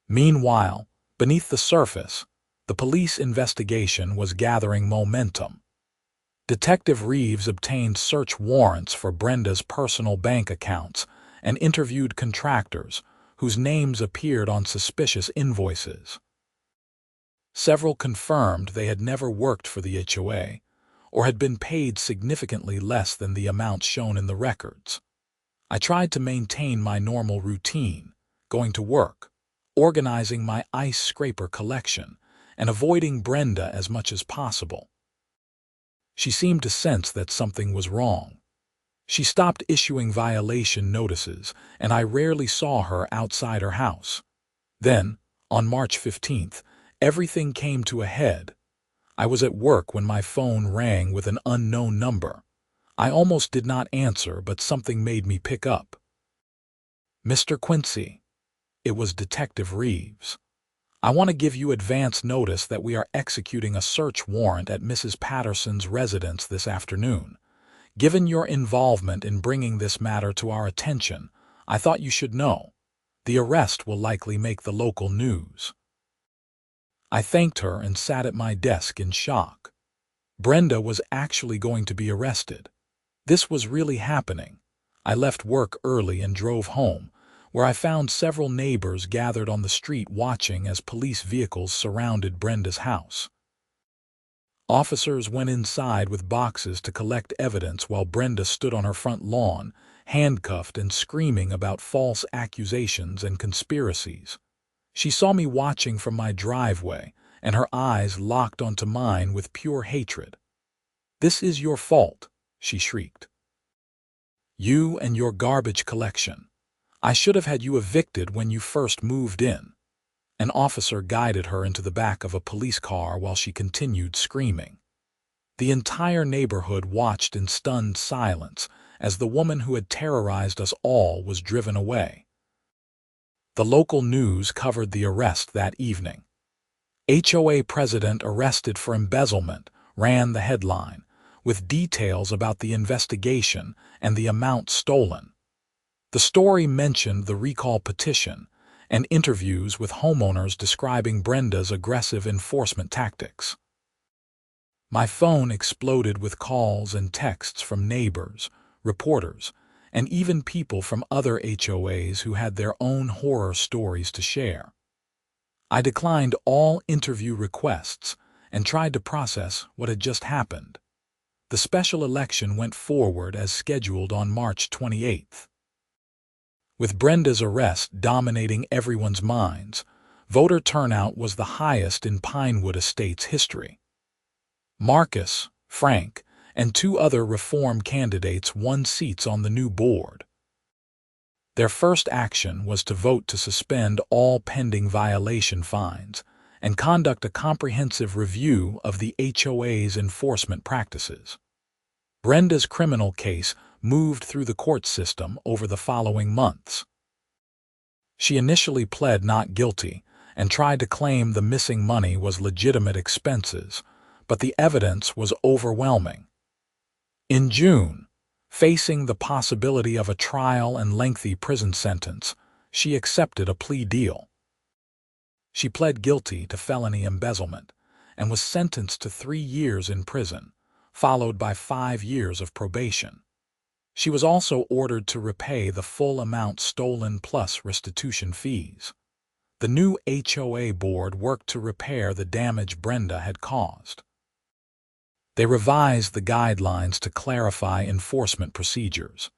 Meanwhile, beneath the surface, the police investigation was gathering momentum. Detective Reeves obtained search warrants for Brenda's personal bank accounts and interviewed contractors whose names appeared on suspicious invoices. Several confirmed they had never worked for the HOA or had been paid significantly less than the amount shown in the records. I tried to maintain my normal routine, going to work, organizing my ice scraper collection, and avoiding Brenda as much as possible. She seemed to sense that something was wrong. She stopped issuing violation notices, and I rarely saw her outside her house. Then, on March 15th, everything came to a head. I was at work when my phone rang with an unknown number. I almost did not answer, but something made me pick up. "Mr. Quincy." It was Detective Reeves. "I want to give you advance notice that we are executing a search warrant at Mrs. Patterson's residence this afternoon. Given your involvement in bringing this matter to our attention, I thought you should know. The arrest will likely make the local news." I thanked her and sat at my desk in shock. Brenda was actually going to be arrested. This was really happening. I left work early and drove home, where I found several neighbors gathered on the street watching as police vehicles surrounded Brenda's house. Officers went inside with boxes to collect evidence while Brenda stood on her front lawn, handcuffed and screaming about false accusations and conspiracies. She saw me watching from my driveway, and her eyes locked onto mine with pure hatred. "This is your fault," she shrieked. "You and your garbage collection. I should have had you evicted when you first moved in." An officer guided her into the back of a police car while she continued screaming. The entire neighborhood watched in stunned silence as the woman who had terrorized us all was driven away. The local news covered the arrest that evening. "HOA president arrested for embezzlement," ran the headline, with details about the investigation and the amount stolen. The story mentioned the recall petition and interviews with homeowners describing Brenda's aggressive enforcement tactics. My phone exploded with calls and texts from neighbors, reporters, and even people from other HOAs who had their own horror stories to share. I declined all interview requests and tried to process what had just happened. The special election went forward as scheduled on March 28th. With Brenda's arrest dominating everyone's minds, voter turnout was the highest in Pinewood Estates history. Marcus, Frank, and 2 other reform candidates won seats on the new board. Their first action was to vote to suspend all pending violation fines and conduct a comprehensive review of the HOA's enforcement practices. Brenda's criminal case moved through the court system over the following months. She initially pled not guilty and tried to claim the missing money was legitimate expenses, but the evidence was overwhelming. In June, facing the possibility of a trial and lengthy prison sentence, she accepted a plea deal. She pled guilty to felony embezzlement and was sentenced to 3 years in prison, followed by 5 years of probation. She was also ordered to repay the full amount stolen plus restitution fees. The new HOA board worked to repair the damage Brenda had caused. They revised the guidelines to clarify enforcement procedures,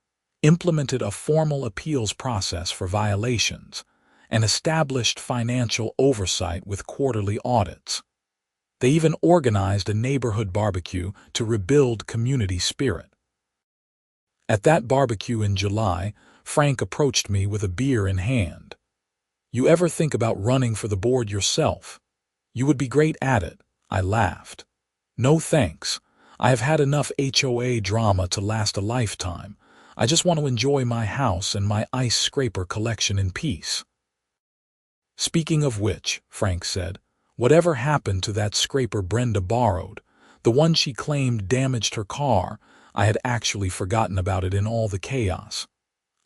implemented a formal appeals process for violations, and established financial oversight with quarterly audits. They even organized a neighborhood barbecue to rebuild community spirit. At that barbecue in July, Frank approached me with a beer in hand. "You ever think about running for the board yourself? You would be great at it," I laughed. "No thanks. I have had enough HOA drama to last a lifetime. I just want to enjoy my house and my ice scraper collection in peace." "Speaking of which," Frank said, "whatever happened to that scraper Brenda borrowed? The one she claimed damaged her car? I had actually forgotten about it in all the chaos."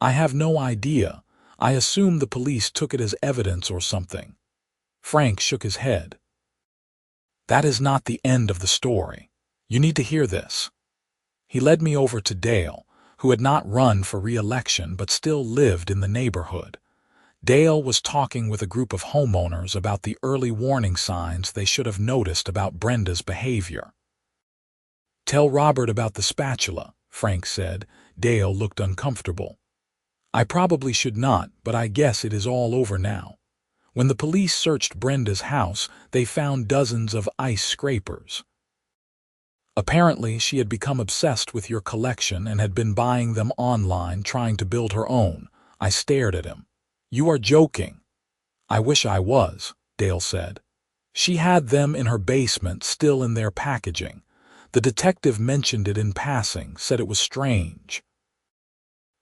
"I have no idea. I assume the police took it as evidence or something." Frank shook his head. "That is not the end of the story. You need to hear this." He led me over to Dale, who had not run for re-election but still lived in the neighborhood. Dale was talking with a group of homeowners about the early warning signs they should have noticed about Brenda's behavior. "Tell Robert about the spatula," Frank said. Dale looked uncomfortable. "I probably should not, but I guess it is all over now. When the police searched Brenda's house, they found dozens of ice scrapers. Apparently, she had become obsessed with your collection and had been buying them online, trying to build her own." I stared at him. "You are joking." "I wish I was," Dale said. "She had them in her basement, still in their packaging. The detective mentioned it in passing, said it was strange.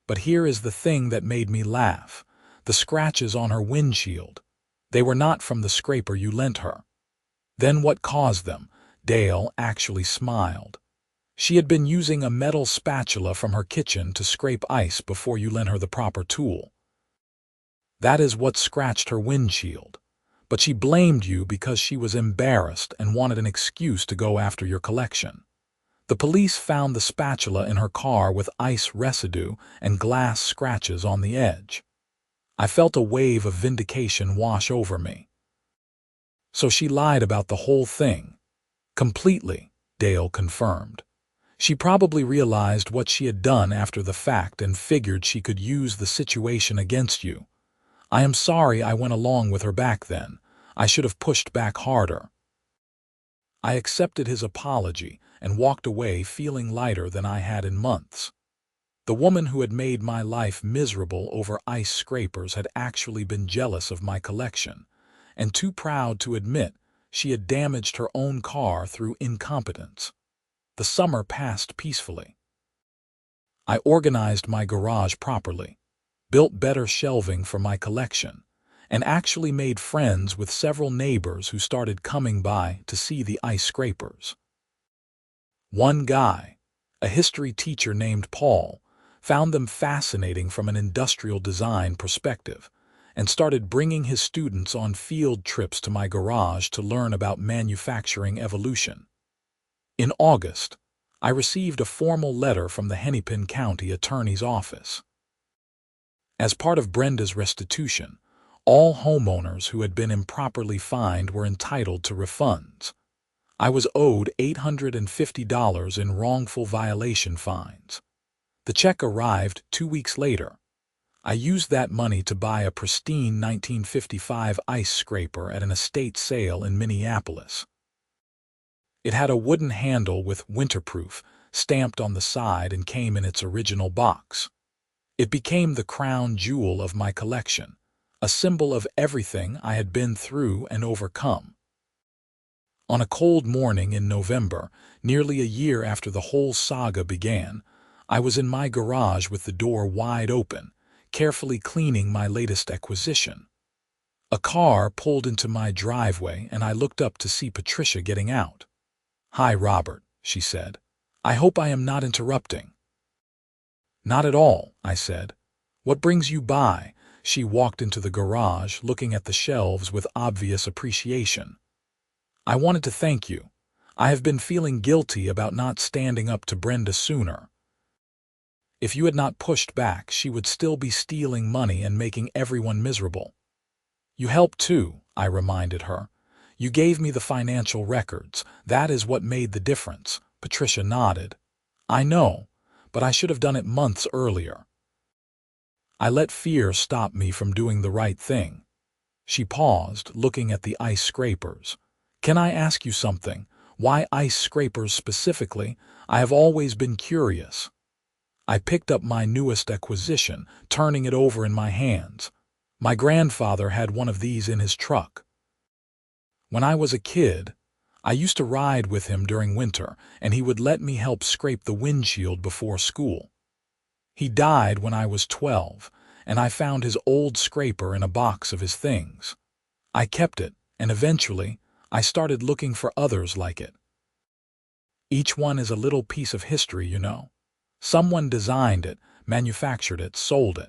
But here is the thing that made me laugh. The scratches on her windshield. They were not from the scraper you lent her." "Then what caused them?" Dale actually smiled. "She had been using a metal spatula from her kitchen to scrape ice before you lent her the proper tool. That is what scratched her windshield. But she blamed you because she was embarrassed and wanted an excuse to go after your collection. The police found the spatula in her car with ice residue and glass scratches on the edge." I felt a wave of vindication wash over me. "So she lied about the whole thing?" "Completely," Dale confirmed. "She probably realized what she had done after the fact and figured she could use the situation against you. I am sorry I went along with her back then. I should have pushed back harder." I accepted his apology and walked away feeling lighter than I had in months. The woman who had made my life miserable over ice scrapers had actually been jealous of my collection, and too proud to admit she had damaged her own car through incompetence. The summer passed peacefully. I organized my garage properly, built better shelving for my collection, and actually made friends with several neighbors who started coming by to see the ice scrapers. One guy, a history teacher named Paul, found them fascinating from an industrial design perspective and started bringing his students on field trips to my garage to learn about manufacturing evolution. In August, I received a formal letter from the Hennepin County Attorney's Office. As part of Brenda's restitution, all homeowners who had been improperly fined were entitled to refunds. I was owed $850 in wrongful violation fines. The check arrived 2 weeks later. I used that money to buy a pristine 1955 ice scraper at an estate sale in Minneapolis. It had a wooden handle with "winterproof" stamped on the side and came in its original box. It became the crown jewel of my collection, a symbol of everything I had been through and overcome. On a cold morning in November, nearly a year after the whole saga began, I was in my garage with the door wide open, carefully cleaning my latest acquisition. A car pulled into my driveway and I looked up to see Patricia getting out. "Hi, Robert," she said. "I hope I am not interrupting." "Not at all," I said. "What brings you by?" She walked into the garage, looking at the shelves with obvious appreciation. "I wanted to thank you. I have been feeling guilty about not standing up to Brenda sooner. If you had not pushed back, she would still be stealing money and making everyone miserable. You helped too, I reminded her. You gave me the financial records. That is what made the difference. Patricia nodded. I know, but I should have done it months earlier. I let fear stop me from doing the right thing. She paused, looking at the ice scrapers. Can I ask you something? Why ice scrapers specifically? I have always been curious. I picked up my newest acquisition, turning it over in my hands. My grandfather had one of these in his truck. When I was a kid, I used to ride with him during winter, and he would let me help scrape the windshield before school. He died when I was 12, and I found his old scraper in a box of his things. I kept it, and eventually, I started looking for others like it. Each one is a little piece of history, you know. Someone designed it, manufactured it, sold it.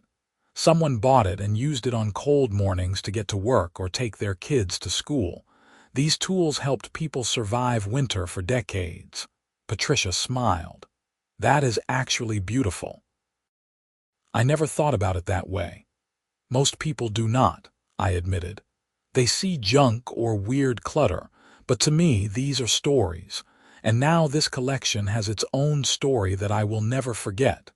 Someone bought it and used it on cold mornings to get to work or take their kids to school. These tools helped people survive winter for decades. Patricia smiled. That is actually beautiful. I never thought about it that way. Most people do not, I admitted. They see junk or weird clutter, but to me these are stories. And now this collection has its own story that I will never forget.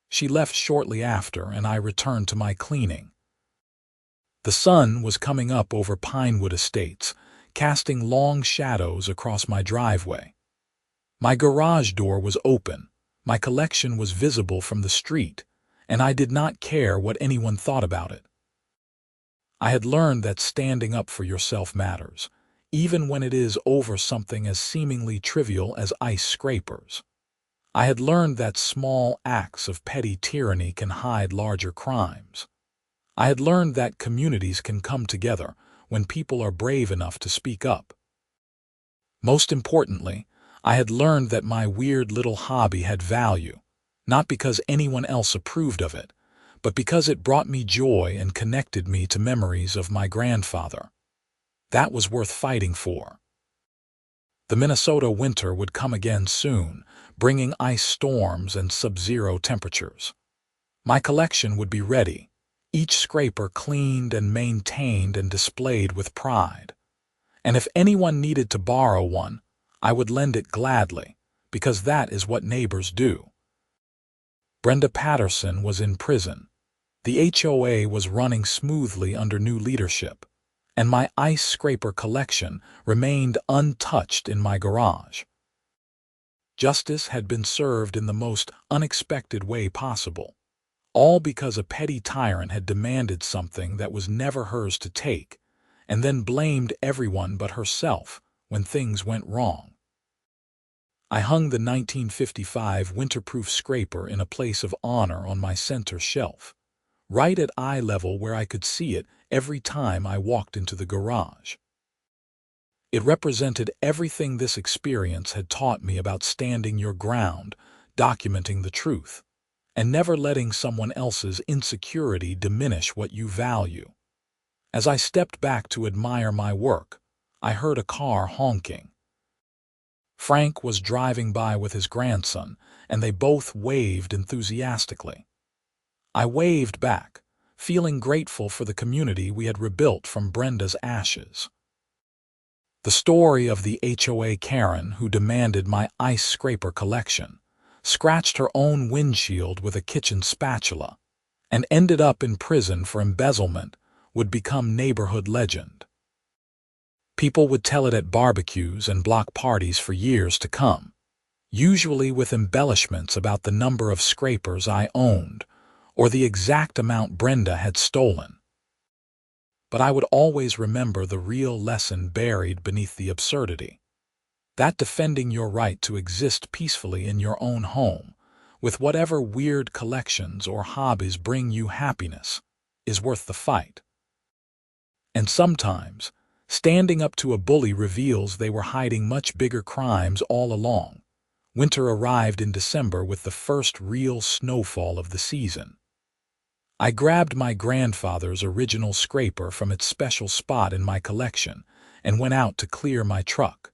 She left shortly after, and I returned to my cleaning. The sun was coming up over Pinewood Estates, casting long shadows across my driveway. My garage door was open, my collection was visible from the street, and I did not care what anyone thought about it. I had learned that standing up for yourself matters, even when it is over something as seemingly trivial as ice scrapers. I had learned that small acts of petty tyranny can hide larger crimes. I had learned that communities can come together when people are brave enough to speak up. Most importantly, I had learned that my weird little hobby had value, not because anyone else approved of it, but because it brought me joy and connected me to memories of my grandfather. That was worth fighting for. The Minnesota winter would come again soon, bringing ice storms and sub-zero temperatures. My collection would be ready, each scraper cleaned and maintained and displayed with pride. And if anyone needed to borrow one, I would lend it gladly, because that is what neighbors do. Brenda Patterson was in prison. The HOA was running smoothly under new leadership, and my ice scraper collection remained untouched in my garage. Justice had been served in the most unexpected way possible, all because a petty tyrant had demanded something that was never hers to take, and then blamed everyone but herself when things went wrong. I hung the 1955 winterproof scraper in a place of honor on my center shelf, right at eye level where I could see it every time I walked into the garage. It represented everything this experience had taught me about standing your ground, documenting the truth, and never letting someone else's insecurity diminish what you value. As I stepped back to admire my work, I heard a car honking. Frank was driving by with his grandson, and they both waved enthusiastically. I waved back, feeling grateful for the community we had rebuilt from Brenda's ashes. The story of the HOA Karen who demanded my ice scraper collection, scratched her own windshield with a kitchen spatula, and ended up in prison for embezzlement would become neighborhood legend. People would tell it at barbecues and block parties for years to come, usually with embellishments about the number of scrapers I owned or the exact amount Brenda had stolen. But I would always remember the real lesson buried beneath the absurdity. That defending your right to exist peacefully in your own home, with whatever weird collections or hobbies bring you happiness, is worth the fight. And sometimes, standing up to a bully reveals they were hiding much bigger crimes all along. Winter arrived in December with the first real snowfall of the season. I grabbed my grandfather's original scraper from its special spot in my collection and went out to clear my truck.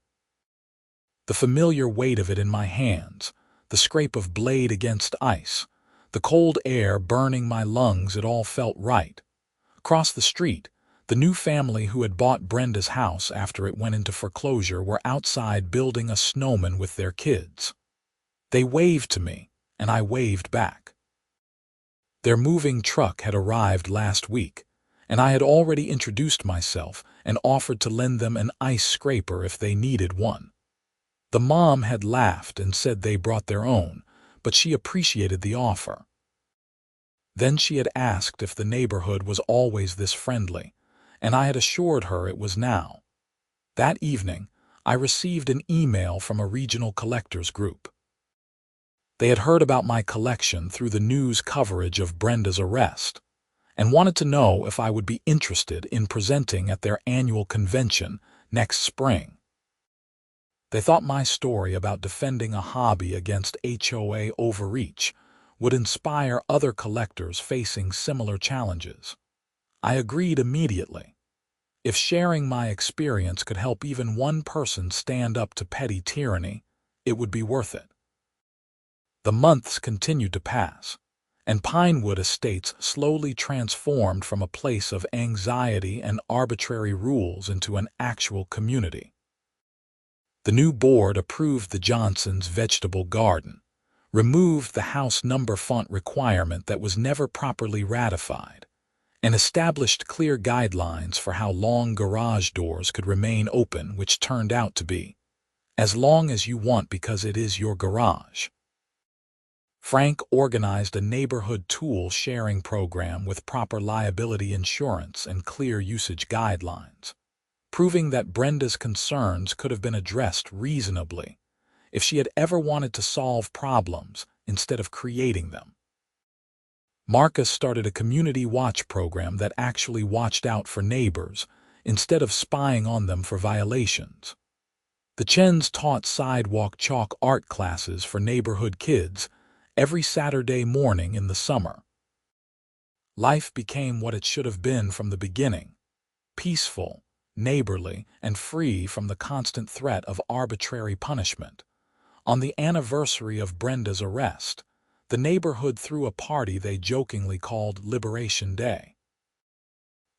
The familiar weight of it in my hands, the scrape of blade against ice, the cold air burning my lungs, it all felt right. Across the street, the new family who had bought Brenda's house after it went into foreclosure were outside building a snowman with their kids. They waved to me, and I waved back. Their moving truck had arrived last week, and I had already introduced myself and offered to lend them an ice scraper if they needed one. The mom had laughed and said they brought their own, but she appreciated the offer. Then she had asked if the neighborhood was always this friendly, and I had assured her it was now. That evening, I received an email from a regional collectors group. They had heard about my collection through the news coverage of Brenda's arrest, and wanted to know if I would be interested in presenting at their annual convention next spring. They thought my story about defending a hobby against HOA overreach would inspire other collectors facing similar challenges. I agreed immediately. If sharing my experience could help even one person stand up to petty tyranny, it would be worth it. The months continued to pass, and Pinewood Estates slowly transformed from a place of anxiety and arbitrary rules into an actual community. The new board approved the Johnsons' vegetable garden, removed the house number font requirement that was never properly ratified, and established clear guidelines for how long garage doors could remain open, which turned out to be as long as you want because it is your garage. Frank organized a neighborhood tool sharing program with proper liability insurance and clear usage guidelines, proving that Brenda's concerns could have been addressed reasonably if she had ever wanted to solve problems instead of creating them. Marcus started a community watch program that actually watched out for neighbors instead of spying on them for violations. The Chens taught sidewalk chalk art classes for neighborhood kids every Saturday morning in the summer. Life became what it should have been from the beginning: peaceful, neighborly, and free from the constant threat of arbitrary punishment. On the anniversary of Brenda's arrest, the neighborhood threw a party they jokingly called Liberation Day.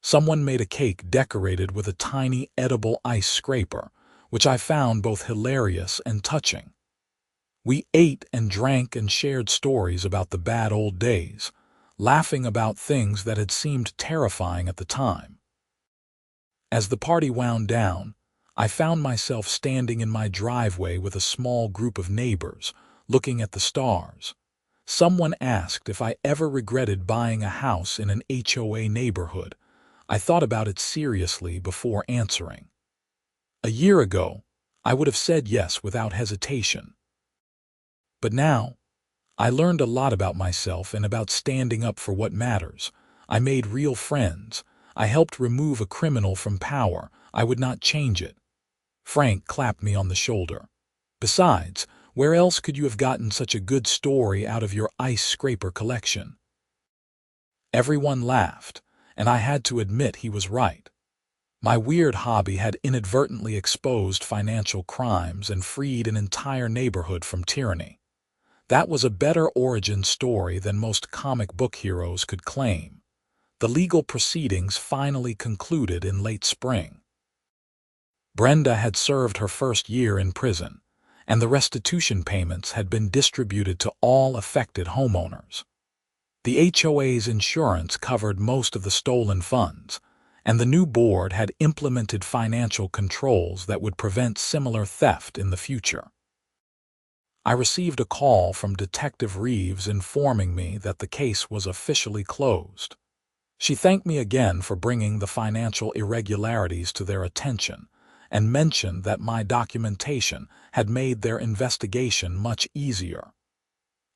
Someone made a cake decorated with a tiny edible ice scraper, which I found both hilarious and touching. We ate and drank and shared stories about the bad old days, laughing about things that had seemed terrifying at the time. As the party wound down, I found myself standing in my driveway with a small group of neighbors, looking at the stars. Someone asked if I ever regretted buying a house in an HOA neighborhood. I thought about it seriously before answering. A year ago, I would have said yes without hesitation. But now, I learned a lot about myself and about standing up for what matters. I made real friends. I helped remove a criminal from power. I would not change it. Frank clapped me on the shoulder. Besides, where else could you have gotten such a good story out of your ice scraper collection? Everyone laughed, and I had to admit he was right. My weird hobby had inadvertently exposed financial crimes and freed an entire neighborhood from tyranny. That was a better origin story than most comic book heroes could claim. The legal proceedings finally concluded in late spring. Brenda had served her first year in prison, and the restitution payments had been distributed to all affected homeowners. The HOA's insurance covered most of the stolen funds, and the new board had implemented financial controls that would prevent similar theft in the future. I received a call from Detective Reeves informing me that the case was officially closed. She thanked me again for bringing the financial irregularities to their attention and mentioned that my documentation had made their investigation much easier.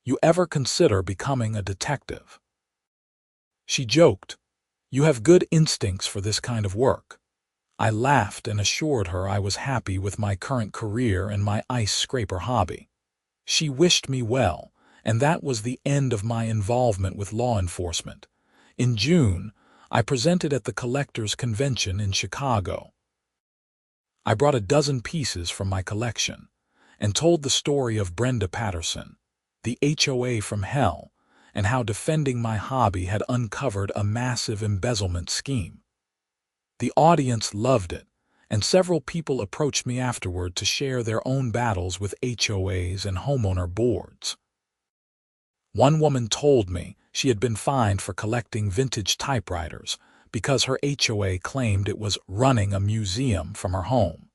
"You ever consider becoming a detective?" She joked, "You have good instincts for this kind of work." I laughed and assured her I was happy with my current career and my ice scraper hobby. She wished me well, and that was the end of my involvement with law enforcement. In June, I presented at the Collectors' Convention in Chicago. I brought a dozen pieces from my collection, and told the story of Brenda Patterson, the HOA from hell, and how defending my hobby had uncovered a massive embezzlement scheme. The audience loved it, and several people approached me afterward to share their own battles with HOAs and homeowner boards. One woman told me she had been fined for collecting vintage typewriters because her HOA claimed it was running a museum from her home.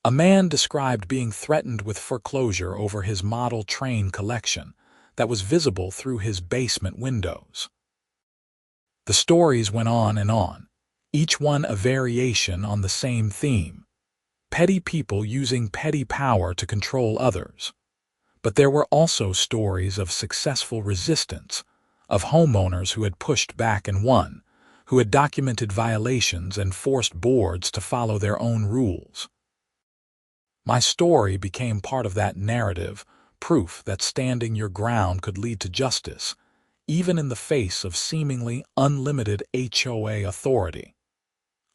A man described being threatened with foreclosure over his model train collection that was visible through his basement windows. The stories went on, each one a variation on the same theme: petty people using petty power to control others. But there were also stories of successful resistance, of homeowners who had pushed back and won, who had documented violations and forced boards to follow their own rules. My story became part of that narrative, proof that standing your ground could lead to justice, even in the face of seemingly unlimited HOA authority.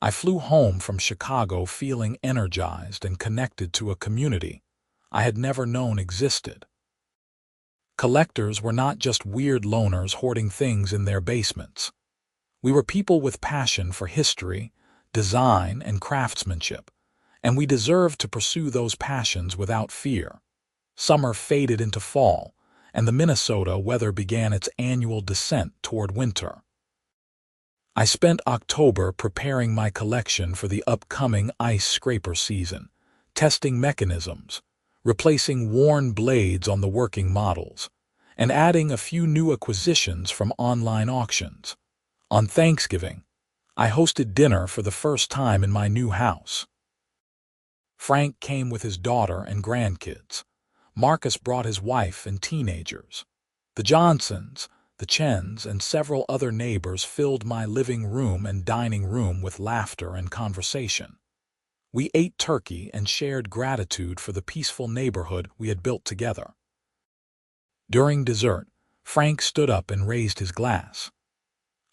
I flew home from Chicago feeling energized and connected to a community I had never known existed. Collectors were not just weird loners hoarding things in their basements. We were people with passion for history, design, and craftsmanship, and we deserved to pursue those passions without fear. Summer faded into fall, and the Minnesota weather began its annual descent toward winter. I spent October preparing my collection for the upcoming ice scraper season, testing mechanisms, replacing worn blades on the working models, and adding a few new acquisitions from online auctions. On Thanksgiving, I hosted dinner for the first time in my new house. Frank came with his daughter and grandkids. Marcus brought his wife and teenagers. The Johnsons, the Chens, and several other neighbors filled my living room and dining room with laughter and conversation. We ate turkey and shared gratitude for the peaceful neighborhood we had built together. During dessert, Frank stood up and raised his glass.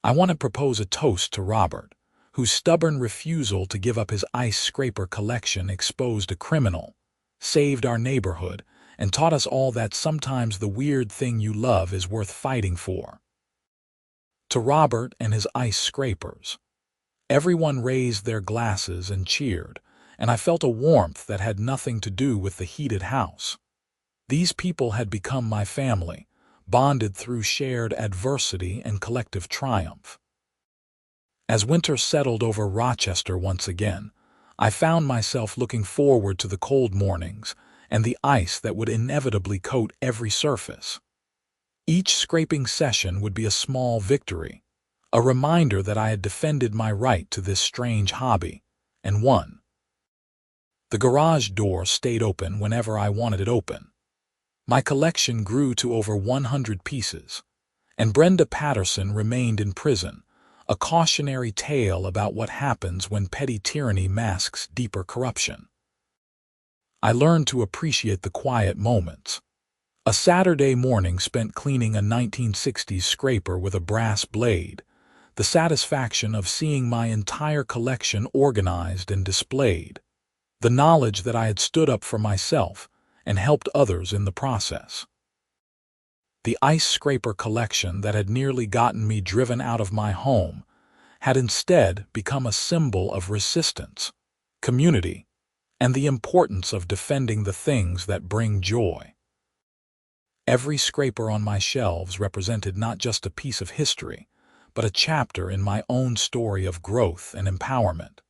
I want to propose a toast to Robert, whose stubborn refusal to give up his ice scraper collection exposed a criminal, saved our neighborhood, and taught us all that sometimes the weird thing you love is worth fighting for. To Robert and his ice scrapers. Everyone raised their glasses and cheered, and I felt a warmth that had nothing to do with the heated house. These people had become my family, bonded through shared adversity and collective triumph. As winter settled over Rochester once again, I found myself looking forward to the cold mornings and the ice that would inevitably coat every surface. Each scraping session would be a small victory, a reminder that I had defended my right to this strange hobby, and won. The garage door stayed open whenever I wanted it open. My collection grew to over 100 pieces, and Brenda Patterson remained in prison, a cautionary tale about what happens when petty tyranny masks deeper corruption. I learned to appreciate the quiet moments. A Saturday morning spent cleaning a 1960s scraper with a brass blade, the satisfaction of seeing my entire collection organized and displayed, the knowledge that I had stood up for myself and helped others in the process. The ice scraper collection that had nearly gotten me driven out of my home had instead become a symbol of resistance, community, and the importance of defending the things that bring joy. Every scraper on my shelves represented not just a piece of history, but a chapter in my own story of growth and empowerment.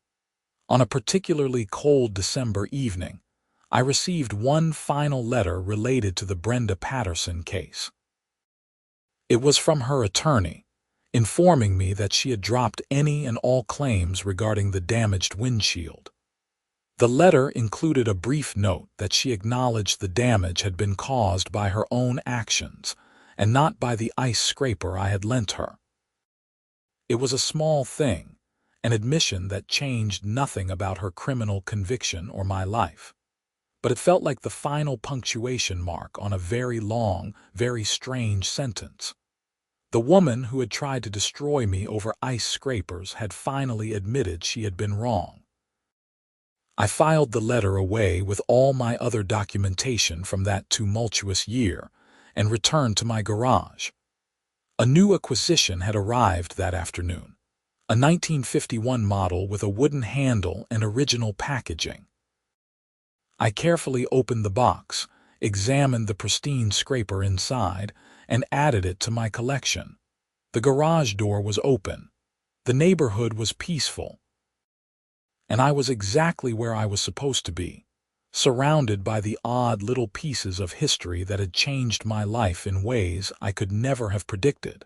On a particularly cold December evening, I received one final letter related to the Brenda Patterson case. It was from her attorney, informing me that she had dropped any and all claims regarding the damaged windshield. The letter included a brief note that she acknowledged the damage had been caused by her own actions and not by the ice scraper I had lent her. It was a small thing, an admission that changed nothing about her criminal conviction or my life. But it felt like the final punctuation mark on a very long, very strange sentence. The woman who had tried to destroy me over ice scrapers had finally admitted she had been wrong. I filed the letter away with all my other documentation from that tumultuous year and returned to my garage. A new acquisition had arrived that afternoon, a 1951 model with a wooden handle and original packaging. I carefully opened the box, examined the pristine scraper inside, and added it to my collection. The garage door was open. The neighborhood was peaceful. And I was exactly where I was supposed to be, surrounded by the odd little pieces of history that had changed my life in ways I could never have predicted.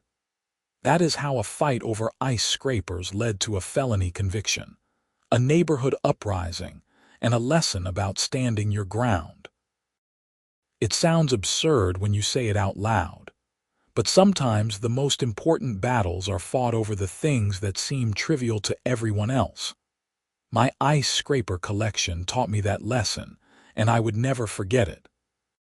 That is how a fight over ice scrapers led to a felony conviction, a neighborhood uprising, and a lesson about standing your ground. It sounds absurd when you say it out loud, but sometimes the most important battles are fought over the things that seem trivial to everyone else. My ice scraper collection taught me that lesson, and I would never forget it.